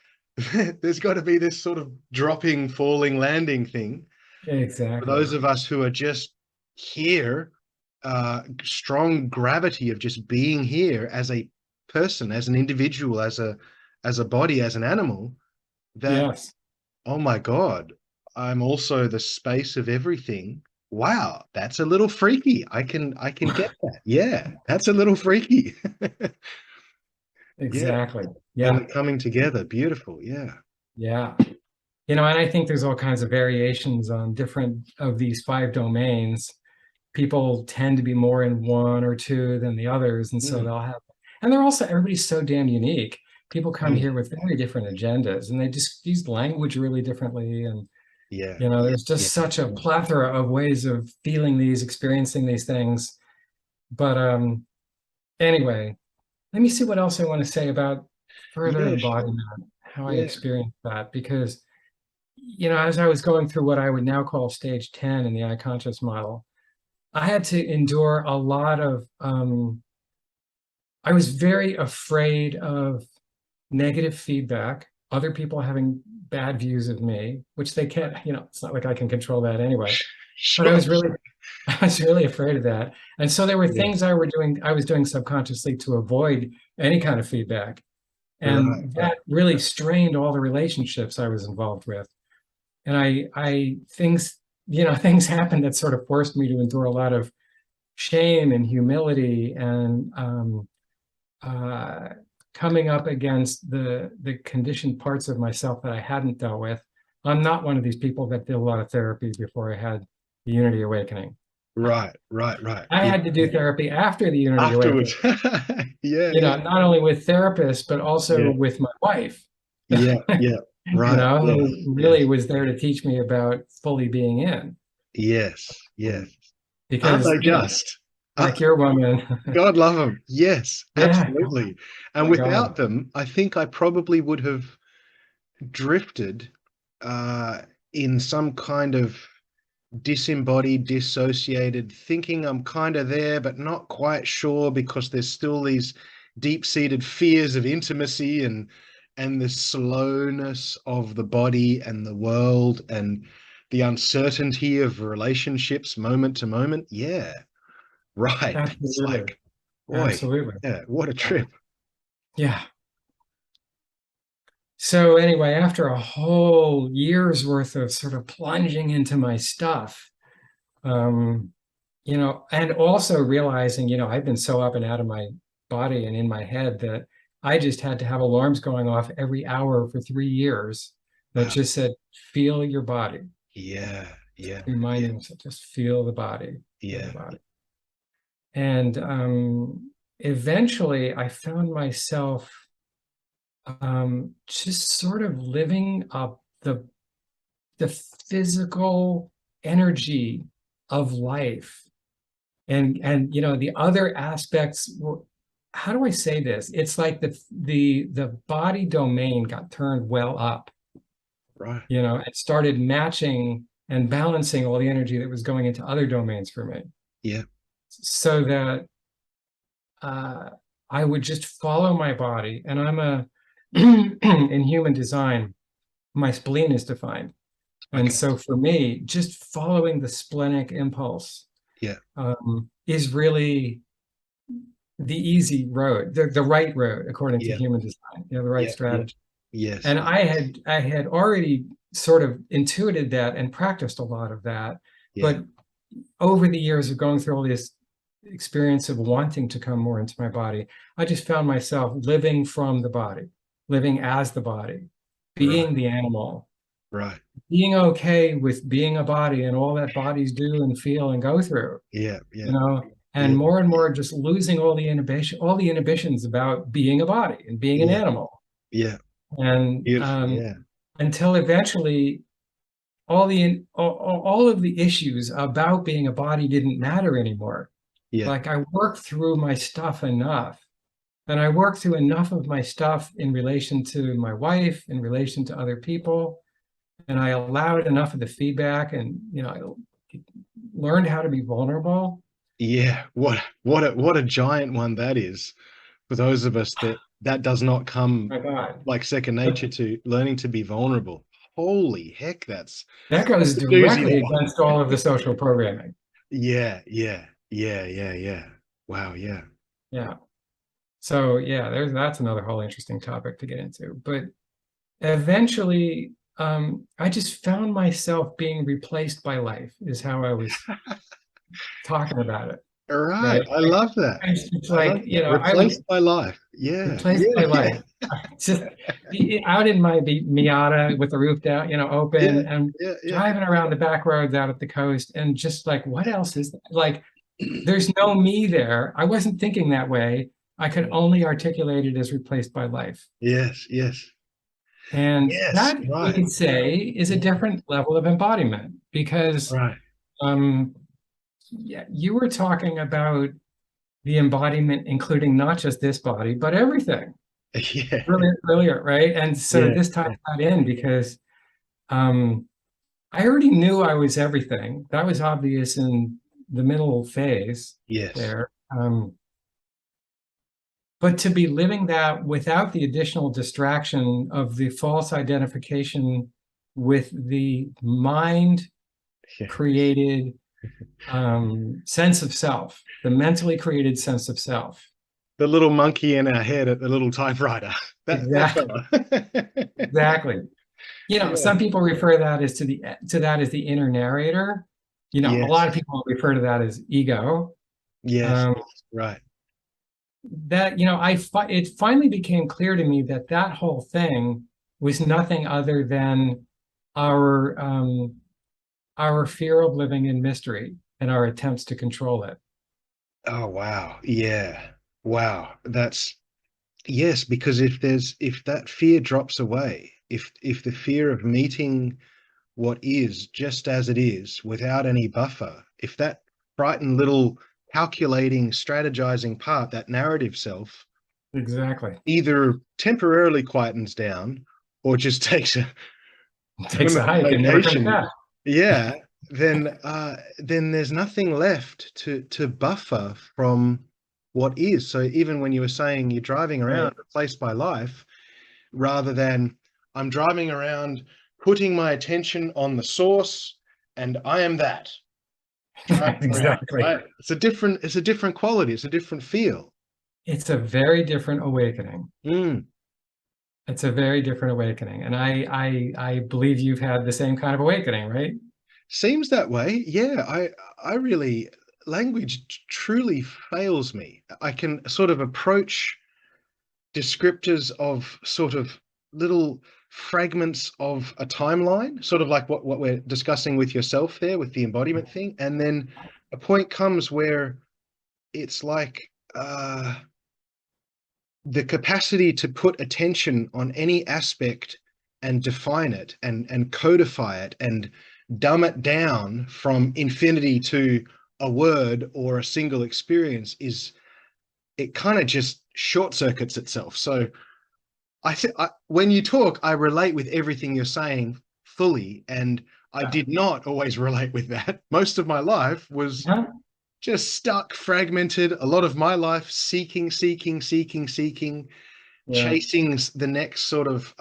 there's got to be this sort of dropping, falling, landing thing. For Exactly. those of us who are just here, strong gravity of just being here as a person, as an individual, as a body, as an animal, that, Yes. oh my God, I'm also the space of everything. Wow, that's a little freaky. I can get that. Yeah, that's a little freaky. Yeah. Exactly. And Yeah. the coming together, beautiful. Yeah. Yeah. And I think there's all kinds of variations on different of these 5 domains. People tend to be more in one or two than the others. And so Mm. they'll have, and they're also, everybody's so damn unique. People Oh come yeah. here with very different agendas and they just use language really differently. And, Yeah. there's Yeah. just such a plethora of ways of feeling these, experiencing these things. But anyway, let me see what else I want to say about further Yeah, sure. embodiment, how I Yeah. experience that, because as I was going through what I would now call stage 10 in the iConscious model, I had to endure a lot of, I was very afraid of negative feedback, other people having bad views of me, which they can't, it's not like I can control that anyway. But Sure. I was really afraid of that. And so there were things Yes. I was doing subconsciously to avoid any kind of feedback. Right. And Right. that really strained all the relationships I was involved with. And things, things happened that sort of forced me to endure a lot of shame and humility and uh, coming up against the conditioned parts of myself that I hadn't dealt with. I'm not one of these people that did a lot of therapy before I had the Unity Awakening. Right. Right. Right. I Yeah. had to do therapy after the Unity Awakening, Afterwards. Yeah. Yeah. not only with therapists, but also Yeah. with my wife, Yeah. Yeah. Right. Yeah. who really Yes. was there to teach me about fully being in. Yes. Yes. Aren't Because, they just? like your woman, God love them. Yes, yeah, absolutely. oh And my God. without them, I think I probably would have drifted uh, in some kind of disembodied, dissociated, thinking I'm kind of there, but not quite sure because there's still these deep-seated fears of intimacy and the slowness of the body and the world and the uncertainty of relationships moment to moment. Yeah, right. It's Absolutely. like, boy, Absolutely. yeah, what a trip. Yeah. So anyway, after a whole year's worth of sort of plunging into my stuff, um, and also realizing, I've been so up and out of my body and in my head that I just had to have alarms going off every hour for 3 years that Wow. just said, feel your body, Yeah, yeah, yeah, reminding myself, just feel the body, feel the yeah, body. And eventually I found myself just sort of living up the physical energy of life, and the other aspects were, how do I say this? It's like the body domain got turned well up, right. it started matching and balancing all the energy that was going into other domains for me, Yeah, so that uh, I would just follow my body. And I'm a in human design, my spleen is defined. And okay. so for me, just following the splenic impulse Yeah, is really the easy road, the right road according to Yeah. human design, the right Yeah. Yeah. strategy. Yes. And I had already sort of intuited that and practiced a lot of that. Yeah. But over the years of going through all this experience of wanting to come more into my body, I just found myself living from the body, living as the body, Right. being the animal, Right. being okay with being a body and all that bodies do and feel and go through, Yeah. Yeah. and Yeah. more just losing all the inhibitions about being a body and being an Yeah. animal. Yeah. And Beautiful. Yeah. until eventually all of the issues about being a body didn't matter anymore. Yeah. Like I worked through my stuff enough, and I worked through enough of my stuff in relation to my wife, in relation to other people, and I allowed enough of the feedback, and I learned how to be vulnerable. Yeah. What a giant one that is for those of us that does not come My God, like second nature, to learning to be vulnerable. Holy heck, that's that goes a doozy, directly that one. against all of the social programming. Yeah. Yeah. Yeah. Yeah. Yeah. Wow. Yeah. Yeah. So yeah, that's another whole interesting topic to get into. But eventually, I just found myself being replaced by life, is how I was talking about it. All right. Right? I love that. It's I like, love that. I would Replaced by life. Yeah. replace my Yeah. life. Just be out in my Miata with the roof down, Yeah. open, and Yeah. Yeah. driving around the back roads out at the coast, and just like, what else is like? There's no me there. I wasn't thinking that way. I could only articulate it as replaced by life. Yes. Yes. And Yes. that, you Right. could say, is a Yeah. different level of embodiment, because Right. um, yeah, you were talking about the embodiment, including not just this body, but everything Yeah. earlier, right? And so Yeah. this ties that in because um, I already knew I was everything. That was obvious in the middle phase Yes. there. But to be living that without the additional distraction of the false identification with the mind Yeah. created sense of self, the mentally created sense of self. The little monkey in our head at the little typewriter. That Exactly. fella. Exactly. Yeah. Some people refer that as to that as the inner narrator. A lot of Yes. people refer to that as ego. Yes. Um, Right. that it finally became clear to me that that whole thing was nothing other than our our fear of living in mystery and our attempts to control it. Oh, wow. Yeah. Wow. That's yes, because if that fear drops away, if the fear of meeting what is just as it is without any buffer, if that frightened little calculating, strategizing part, that narrative self, Exactly. either temporarily quietens down or just takes a Takes a permanent hike and never comes vacation, back. yeah, then there's nothing left to buffer from what is. So even when you were saying you're driving around Right. replaced by life, rather than I'm driving around putting my attention on the source and I am that driving around, Exactly. right? It's a different quality, it's a different feel. It's a very different awakening. Mm. It's a very different awakening. And I believe you've had the same kind of awakening, right? Seems that way. Yeah, I really language truly fails me. I can sort of approach descriptors of sort of little fragments of a timeline, sort of like what we're discussing with yourself there with the embodiment thing, and then a point comes where it's like the capacity to put attention on any aspect and define it and codify it and dumb it down from infinity to a word or a single experience is it kind of just short circuits itself. So when you talk, I relate with everything you're saying fully, and I Yeah. did not always relate with that. Most of my life was Huh? just stuck, fragmented. A lot of my life seeking, seeking, seeking, seeking, Yeah. chasing the next sort of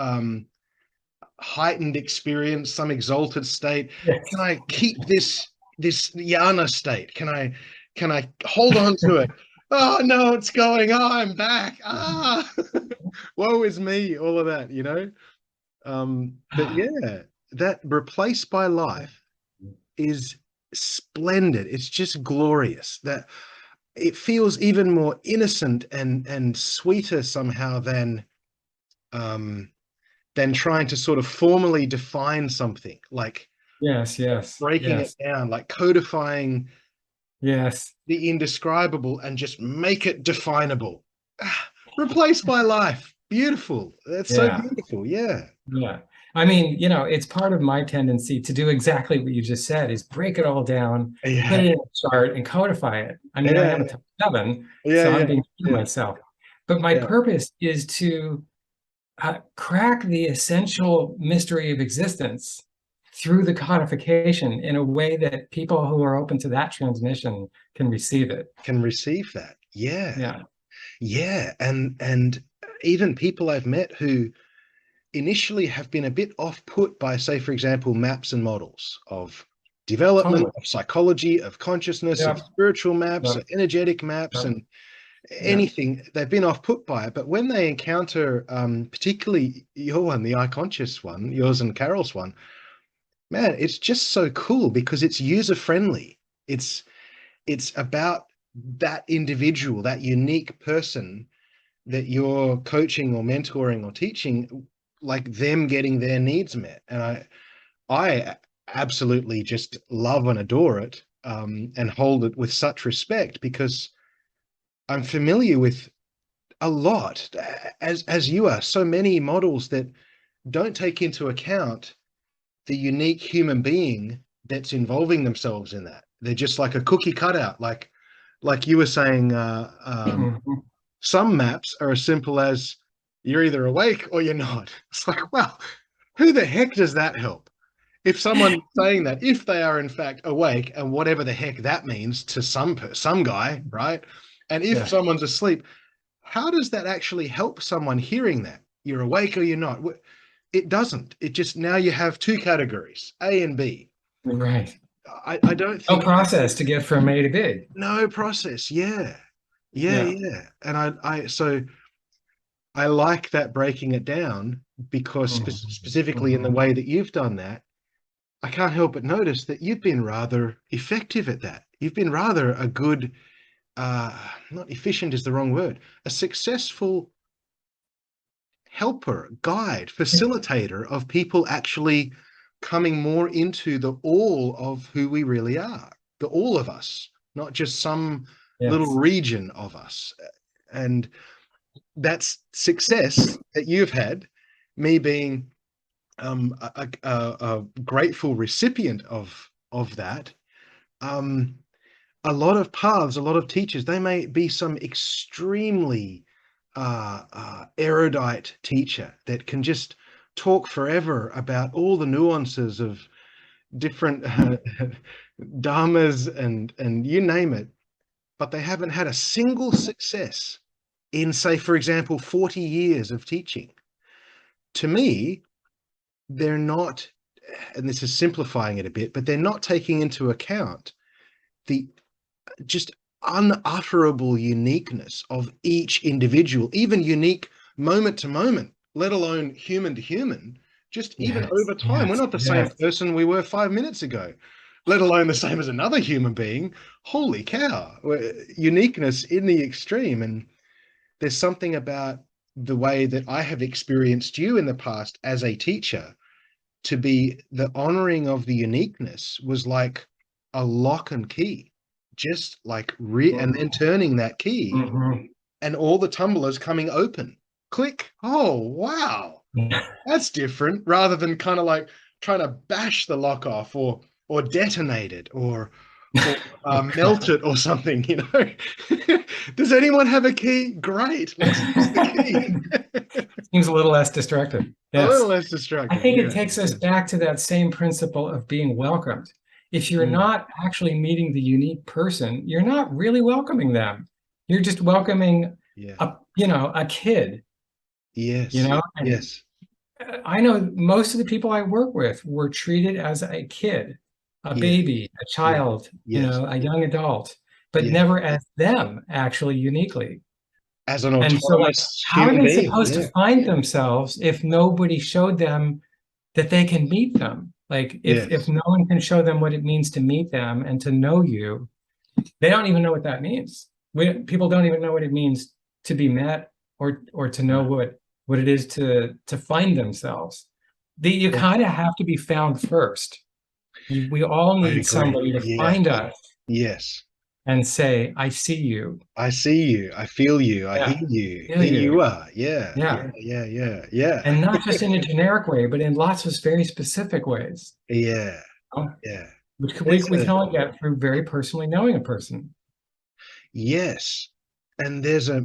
heightened experience, some exalted state. Can Yes. I keep this yana state? Can I hold on to it? oh no, it's going. Oh, I'm back. Ah, woe is me. All of that, you know. But yeah, that replaced by life is splendid. It's just glorious. That it feels even more innocent and sweeter somehow um than trying to sort of formally define something, like Yes, yes, breaking it yes, down, like codifying yes. the indescribable and just make it definable. Ah, replaced by life. Beautiful. That's so Yeah. beautiful. Yeah. Yeah. I mean, you know, it's part of my tendency to do exactly what you just said, is break it all down, put Yeah. it in a chart and codify it. I mean, I Yeah. am a type 7, Yeah. so I'm Yeah. being true to Yeah. myself. But my Yeah. purpose is to crack the essential mystery of existence through the codification in a way that people who are open to that transmission can receive it. Can receive that. Yeah. Yeah. Yeah. And even people I've met who initially have been a bit off put by, say, for example, maps and models of development, Totally. of psychology, of consciousness, of Yeah. spiritual maps, Yeah. of energetic maps, Yeah. and Yeah. anything. They've been off put by it. But when they encounter, particularly your one, the iConscious one, yours and Carol's one, man, it's just so cool because it's user friendly. It's it's about that individual, that unique person that you're coaching or mentoring or teaching, like them getting their needs met. And I absolutely just love and adore it, and hold it with such respect because I'm familiar with a lot, as you are, so many models that don't take into account the unique human being that's involving themselves in that. They're just like a cookie cutout, like you were saying. Mhm. Some maps are as simple as you're either awake or you're not. It's like, well, who the heck does that help? If someone's saying that, if they are in fact awake, and whatever the heck that means to some guy, right? And if Yeah. someone's asleep, how does that actually help someone hearing that? You're awake or you're not? It doesn't. It just, now you have two categories, A and B. Right. I don't No think that, process to get from A to B. no process. Yeah. Yeah, Yeah. yeah. And so I like that, breaking it down, because Mhm. specifically in the Mhm. way that you've done that, I can't help but notice that you've been rather effective at that. You've been rather a good, not efficient is the wrong word, a successful helper, guide, facilitator of people actually coming more into the all of who we really are, the all of us, not just some little Yes. region of us. And that's success that you've had, me being a grateful recipient of that. Um, a lot of paths, a lot of teachers, they may be some extremely erudite teacher that can just talk forever about all the nuances of different dharmas and you name it, but they haven't had a single success in, say, for example, 40 years of teaching. To me, they're not, and this is simplifying it a bit, but they're not taking into account the just unutterable uniqueness of each individual, even unique moment to moment, let alone human to human, just even Yes. over time. We're Yes. not the same Yes. person we were 5 minutes ago, let alone the same as another human being. Holy cow, uniqueness in the extreme. And there's something about the way that I have experienced you in the past as a teacher, to be the honoring of the uniqueness was like a lock and key, just like and then turning that key Mhm. and all the tumblers coming open. Click. Oh, wow. That's different, rather than kind of like trying to bash the lock off, or detonate it, or Oh, melt God. it or something, you know. Does anyone have a key? Great, let's use the key. Seems a little less destructive. A little Yes. less I destructive, think it yes, takes us yes. back to that same principle of being welcomed. If you're Mm, not actually meeting the unique person, you're not really welcoming them. You're just welcoming yeah. a kid, Yes, and yes, I know most of the people I work with were treated as a kid, a yeah, baby, a yeah, child, yes, a young adult. but Yeah. never as them actually uniquely. As an And so, like, autonomous how are human they being. supposed Yeah. to find themselves if nobody showed them that they can meet them? Like, if Yes. no one can show them what it means to meet them and to know you, they don't even know what that means. People don't even know what it means to be met, or to know what it is to find themselves. You Well, kind of have to be found first. We all I need agree. somebody to Yes. find us Yes. and say, I see you. I see you. I feel you. I Yeah, hear you. feel Here you you. are. Yeah. Yeah. Yeah. Yeah. Yeah. Yeah. And not just in a generic way, but in lots of very specific ways, Yeah. you know, Yeah. which There's we a can only get through very personally knowing a person. yes. And there's a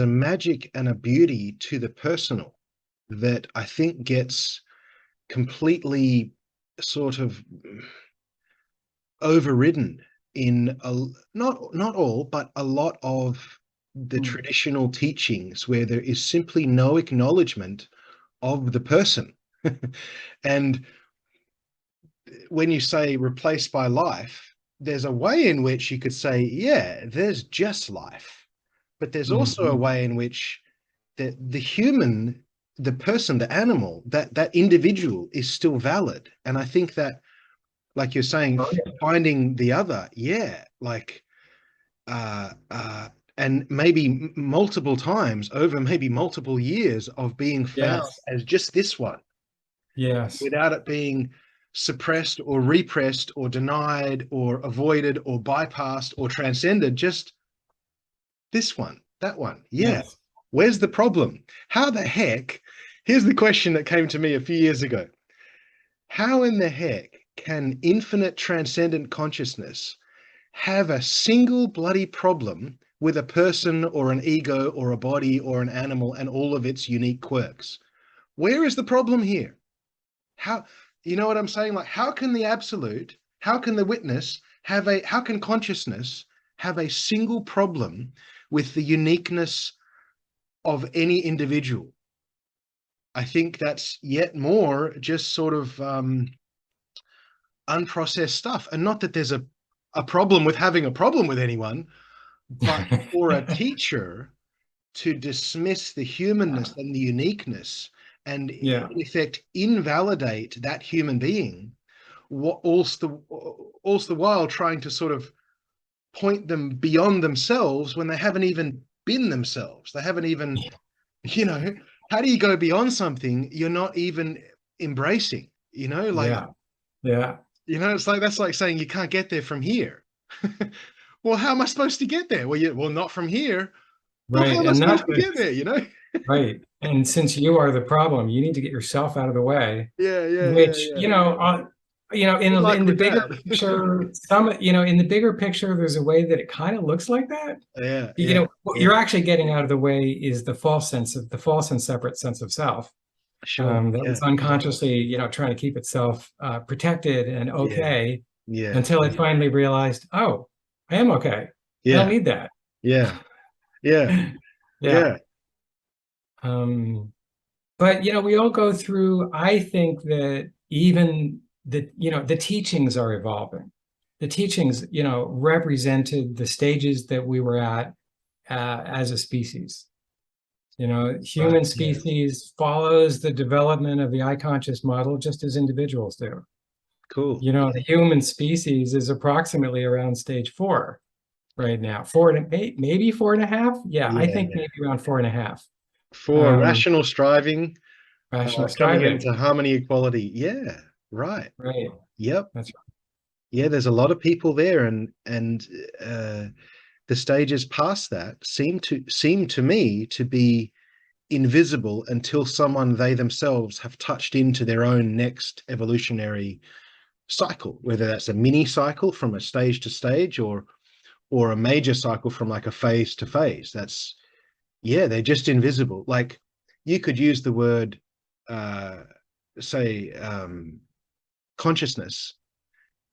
magic and a beauty to the personal that I think gets completely sort of overridden in not all, but a lot of the Mm. traditional teachings where there is simply no acknowledgement of the person. And when you say replaced by life, there's a way in which you could say, yeah, there's just life. But there's also a Mhm. way in which the human, the person, the animal, that individual is still valid. And I think that, like you're saying, Oh, yeah. finding the other, yeah, like uh uh and maybe multiple times over maybe multiple years of being found Yes. as just this one Yes. without it being suppressed or repressed or denied or avoided or bypassed or transcended, just this one, that one. Yeah. Yes. Where's the problem? How the heck? Here's the question that came to me a few years ago. How in the heck can infinite transcendent consciousness have a single bloody problem with a person or an ego or a body or an animal and all of its unique quirks? Where is the problem here? How, you know what I'm saying? Like, how can the absolute, how can the witness how can consciousness have a single problem with the uniqueness of any individual? I think that's yet more just sort of unprocessed stuff. And not that there's a problem with having a problem with anyone, but for a teacher to dismiss the humanness and the uniqueness and Yeah. in effect invalidate that human being, what also the while trying to sort of point them beyond themselves when they haven't even been themselves. They haven't even, you know, how do you go beyond something you're not even embracing? Like, Yeah. Yeah. it's like that's like saying you can't get there from here. Well, how am I supposed to get there? Well, not from here. Well, how Right. am I And supposed not to get there? right. And since you are the problem, you need to get yourself out of the way, Yeah, yeah, yeah, which, yeah. in Good luck in the with bigger that. picture, in the bigger picture, there's a way that it kind of looks like that. Yeah, You yeah, know, what yeah. you're actually getting out of the way is the false and separate sense of self, Sure. that Yeah, was unconsciously, trying to keep itself protected and yeah, okay yeah, until it finally realized, oh, I am okay. I don't yeah, need that. yeah, yeah, Yeah. yeah. Um, but we all go through, I think that even the teachings are evolving. The teachings, represented the stages that we were at as a species. Right. Human Yeah. species follows the development of the iConscious model just as individuals do. Cool. The human species is approximately around stage 4 right now. Maybe 4.5. Yeah, I think Yeah. maybe around 4.5. For Um, rational striving, rational coming striving. into harmony, equality. Yeah. Right. Right. Yep. That's Yeah. There's a lot of people there, and uh, the stages past that seem to me to be invisible until someone they themselves have touched into their own next evolutionary cycle, whether that's a mini cycle from a stage to stage or a major cycle from like a phase to phase. That's yeah, they're just invisible. Like you could use the word uh say consciousness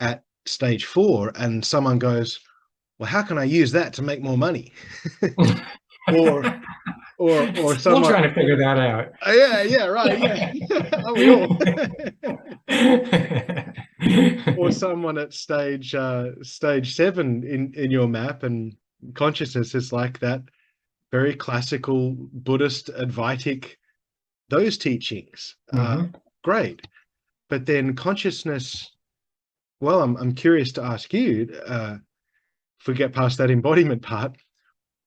at stage 4 and someone goes, well, how can I use that to make more money? right. or or Still someone trying to figure that out. yeah, yeah, right, yeah. Are we all? or someone at stage 7 in your map, and consciousness is like that very classical Buddhist Advaitic, those teachings. Great. But then consciousness, well, I'm curious to ask you, if we get past that embodiment part,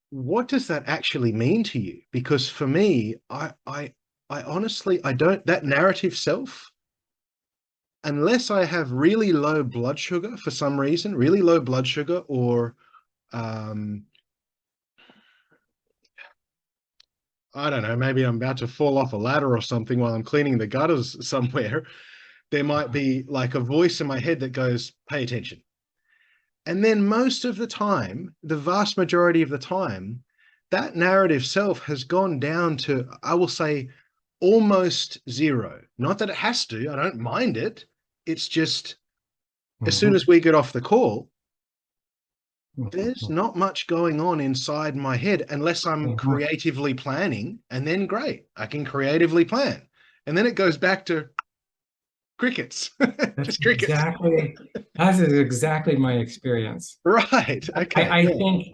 what does that actually mean to you? Because for me, I honestly, I don't, that narrative self, unless I have really low blood sugar for some reason, really low blood sugar, or I don't know, maybe I'm about to fall off a ladder or something while I'm cleaning the gutters somewhere, there might be like a voice in my head that goes, pay attention. And then most of the time, the vast majority of the time, that narrative self has gone down to, I will say, almost zero. Not that it has to, I don't mind it. It's just, as soon as we get off the call, there's not much going on inside my head unless I'm creatively planning, and then great, I can creatively plan. And then it goes back to crickets. Just crickets. Exactly. That is exactly my experience. Right. Okay.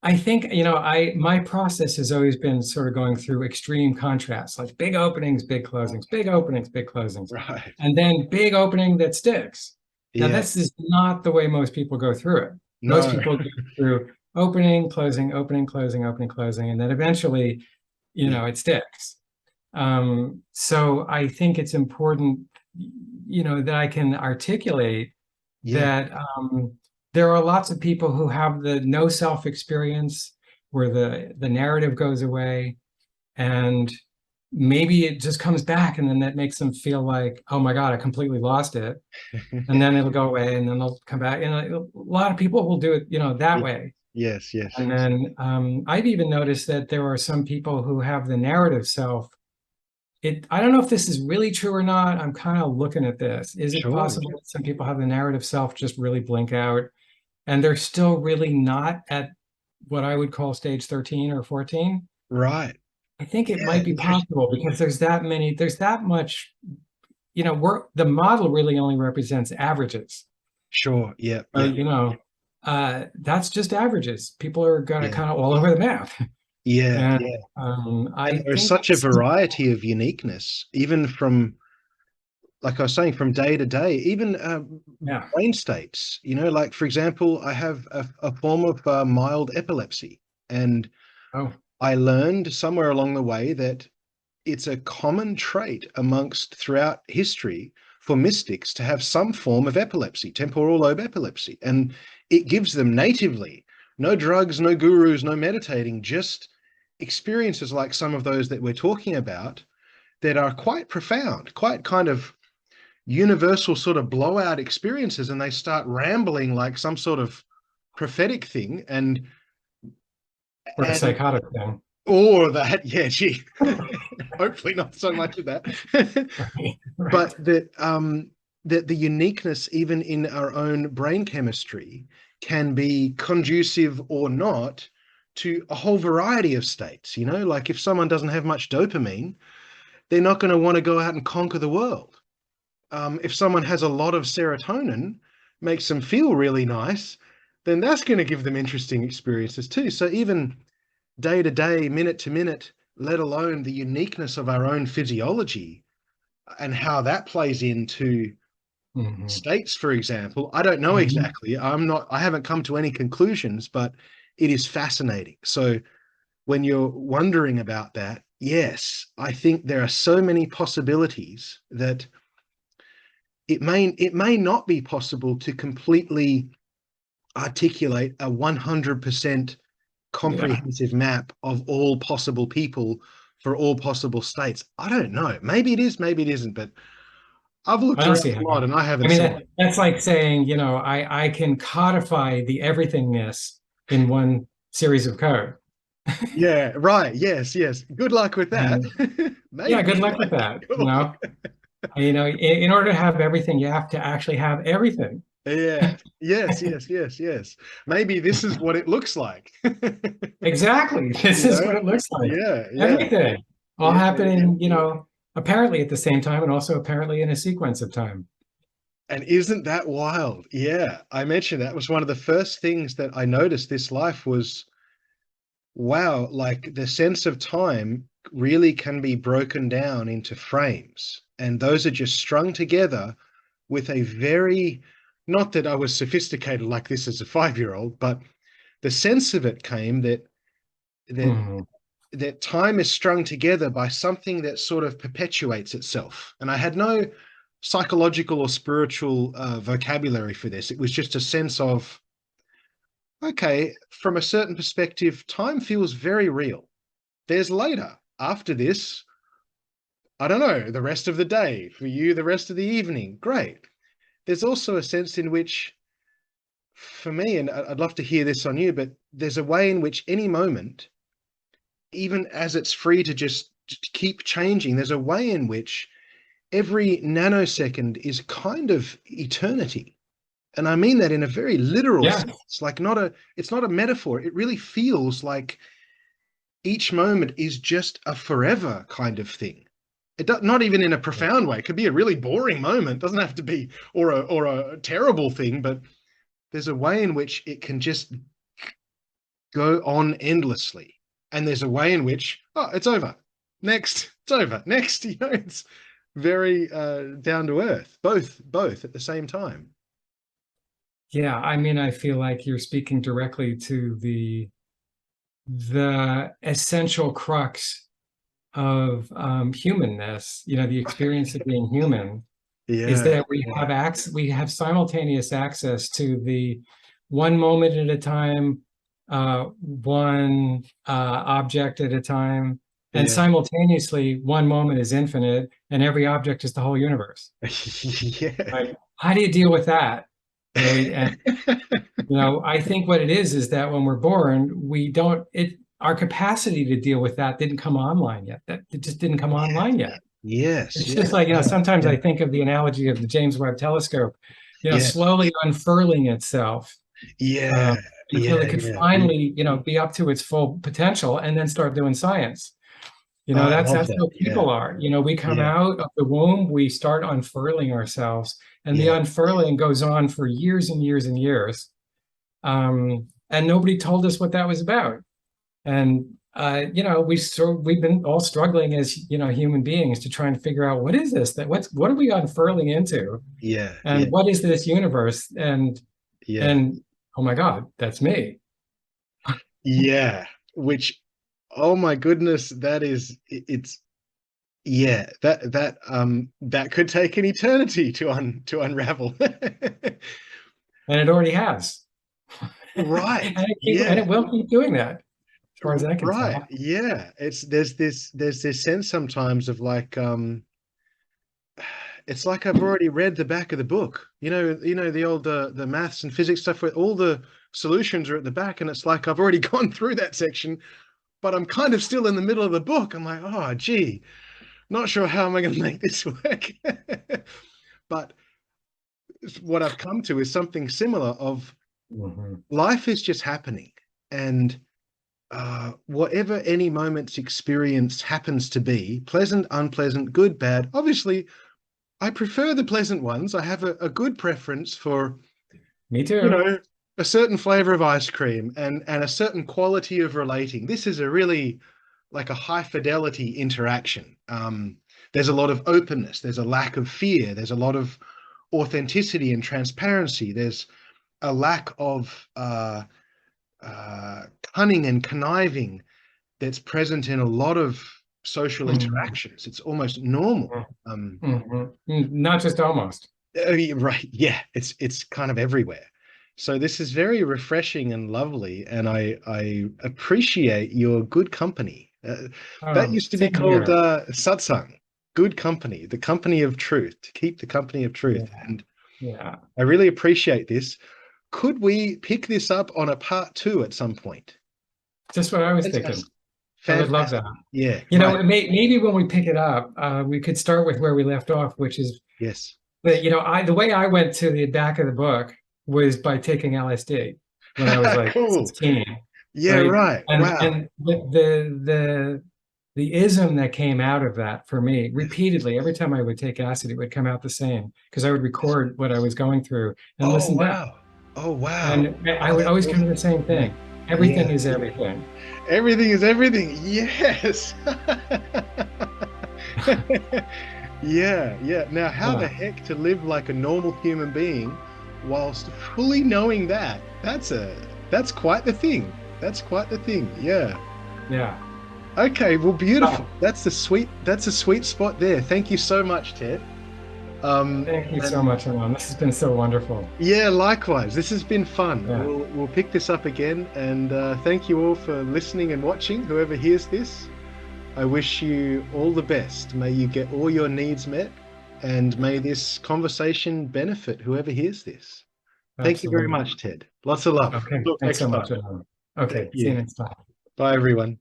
I think, you know, my process has always been sort of going through extreme contrasts, like big openings, big closings, big openings, big closings, right, and then big opening that sticks. Now, yeah. this is not the way most people go through it. No. Most people go through opening, closing, opening, closing, opening, closing, and then eventually, you know, it sticks. So I think it's important, you know, that I can articulate that there are lots of people who have the no self experience where the narrative goes away, and maybe it just comes back, and then that makes them feel like, oh my God, I completely lost it. And then it'll go away, and then they'll come back. And a lot of people will do it, you know, that way. Yes. And then I've even noticed that there are some people who have the narrative self. I don't know if this is really true or not. I'm kind of looking at this. Is it possible that some people have the narrative self just really blink out, and they're still really not at what I would call stage 13 or 14? Right. I think it might be possible, because there's that much, you know, the model really only represents averages. Sure. Yeah. You know, that's just averages. People are kind of all over the map. Yeah. And there's such a variety of uniqueness, even from, like I was saying, from day to day, even brain states. You know, like, for example, I have a form of mild epilepsy, and I learned somewhere along the way that it's a common trait throughout history for mystics to have some form of epilepsy, temporal lobe epilepsy, and it gives them natively no drugs, no gurus, no meditating, just experiences like some of those that we're talking about that are quite profound, quite kind of universal sort of blowout experiences, and they start rambling like some sort of prophetic thing, or a psychotic thing. Or that, yeah, gee. Hopefully not so much of that. Right. But that the uniqueness even in our own brain chemistry can be conducive or not to a whole variety of states. You know, like if someone doesn't have much dopamine, they're not going to want to go out and conquer the world. If someone has a lot of serotonin, makes them feel really nice, then that's going to give them interesting experiences too. So even day to day, minute to minute, let alone the uniqueness of our own physiology and how that plays into states, for example. I don't know exactly. I haven't come to any conclusions, but it is fascinating. So when you're wondering about that, yes, I think there are so many possibilities that it may not be possible to completely articulate a 100% comprehensive map of all possible people for all possible states. I don't know. Maybe it is, maybe it isn't, but I've looked around a lot and I haven't seen it. That's like saying, you know, I can codify the everythingness in one series of code. Yeah, right. Yes. Good luck with that. Yeah, good luck with that. You know, in order to have everything, you have to actually have everything. Yeah. Yes. Maybe this is what it looks like. Exactly. This is what it looks like. Yeah. Everything all happening, you know, apparently at the same time, and also apparently in a sequence of time. And isn't that wild? Yeah, I mentioned that was one of the first things that I noticed this life was, wow, like the sense of time really can be broken down into frames. And those are just strung together with a very, not that I was sophisticated like this as a 5-year-old, but the sense of it came that Mhm. that time is strung together by something that sort of perpetuates itself. And I had no psychological or spiritual vocabulary for this. It was just a sense of, okay, from a certain perspective, time feels very real. There's later. After this, I don't know, the rest of the day. For you, the rest of the evening. Great. There's also a sense in which, for me, and I'd love to hear this on you, but there's a way in which any moment, even as it's free to just keep changing, there's a way in which every nanosecond is kind of eternity. And I mean that in a very literal Yeah, sense, like it's not a metaphor. It really feels like each moment is just a forever kind of thing. It does, not even in a profound way. It could be a really boring moment. It doesn't have to be, or a terrible thing, but there's a way in which it can just go on endlessly. And there's a way in which, oh, it's over. Next, it's over. Next, it's very down to earth, both at the same time. yeah. I mean, I feel like you're speaking directly to the essential crux of humanness. You know, the experience of being human is Yeah, that we have simultaneous access to the one moment at a time, one object at a time, and yeah, simultaneously one moment is infinite and every object is the whole universe. yeah. Right? How do you deal with that? Right. And I think what it is that when we're born, we don't it our capacity to deal with that didn't come online yet. That it just didn't come Yeah, online yet. yes, It's yeah, just like, yeah, sometimes yeah, I think of the analogy of the James Webb Telescope, yeah, slowly unfurling itself yeah, uh, until yeah, it could yeah. finally, be up to its full potential and then start doing science. Oh, I That's love that. how Yeah, people are. We come yeah, out of the womb, we start unfurling ourselves, and the yeah, unfurling goes on for years and years and years. And nobody told us what that was about. And we've been all struggling as human beings to try and figure out what is this what are we unfurling into, yeah, yeah, and what is this universe, yeah, and oh my God, that's me. yeah. Which, oh my goodness, that is, it's, yeah, that could take an eternity to unravel. And it already has. Right. And Yeah. it will keep doing that as far as I can Right. tell. Yeah. It's there's this sense sometimes of like it's like I've already read the back of the book. The old the maths and physics stuff where all the solutions are at the back, and it's like I've already gone through that section, but I'm kind of still in the middle of the book. I'm like, oh gee, not sure how am I going to make this work. But what I've come to is something similar of Mhm. life is just happening, and whatever any moment's experience happens to be, pleasant, unpleasant, good, bad. Obviously, I prefer the pleasant ones. I have a good preference for, Me you too. know, a certain flavor of ice cream and a certain quality of relating. This is a really like a high fidelity interaction. There's a lot of openness. There's a lack of fear. There's a lot of authenticity and transparency. There's a lack of cunning and conniving that's present in a lot of social Mhm. interactions. It's almost normal. Um, Mhm. Not just almost. right, yeah, it's kind of everywhere. So this is very refreshing and lovely, and I appreciate your good company. That Oh, used to be same called here. satsang, good company, the company of truth, to keep the company of truth. Yeah. And Yeah. I really appreciate this. Could we pick this up on a part two at some point? Just what I was thinking. Fantastic. I would love that. Fantastic. Yeah, right. Maybe when we pick it up, we could start with where we left off, which is Yes. that, the way I went to the back of the book was by taking LSD when I was like Cool. 16, Yeah, right? right. And Wow. and the the ism that came out of that for me repeatedly, every time I would take acid, it would come out the same, because I would record what I was going through and Oh, listen back. wow. Oh, wow. And I Oh, would that's always come to awesome. the same Yeah. thing. Everything Yeah. is everything. Everything is everything. Yes. Yeah, yeah. Now, how the Yeah, heck to live like a normal human being whilst fully knowing that? That's quite the thing. That's quite the thing. Yeah. yeah. Okay, well, beautiful. Oh, That's a sweet spot there. Thank you so much, Ted. thank you so And much, Anam. This has been so wonderful. yeah, likewise. This has been fun. Yeah, We'll pick this up again, and thank you all for listening and watching. Whoever hears this, I wish you all the best. May you get all your needs met, and may this conversation benefit whoever hears this. Thank you very absolutely. much, Ted. Lots of love. Okay, Talk thanks next so much, time. Anam. Thank Okay, see you you. next time. Bye, everyone.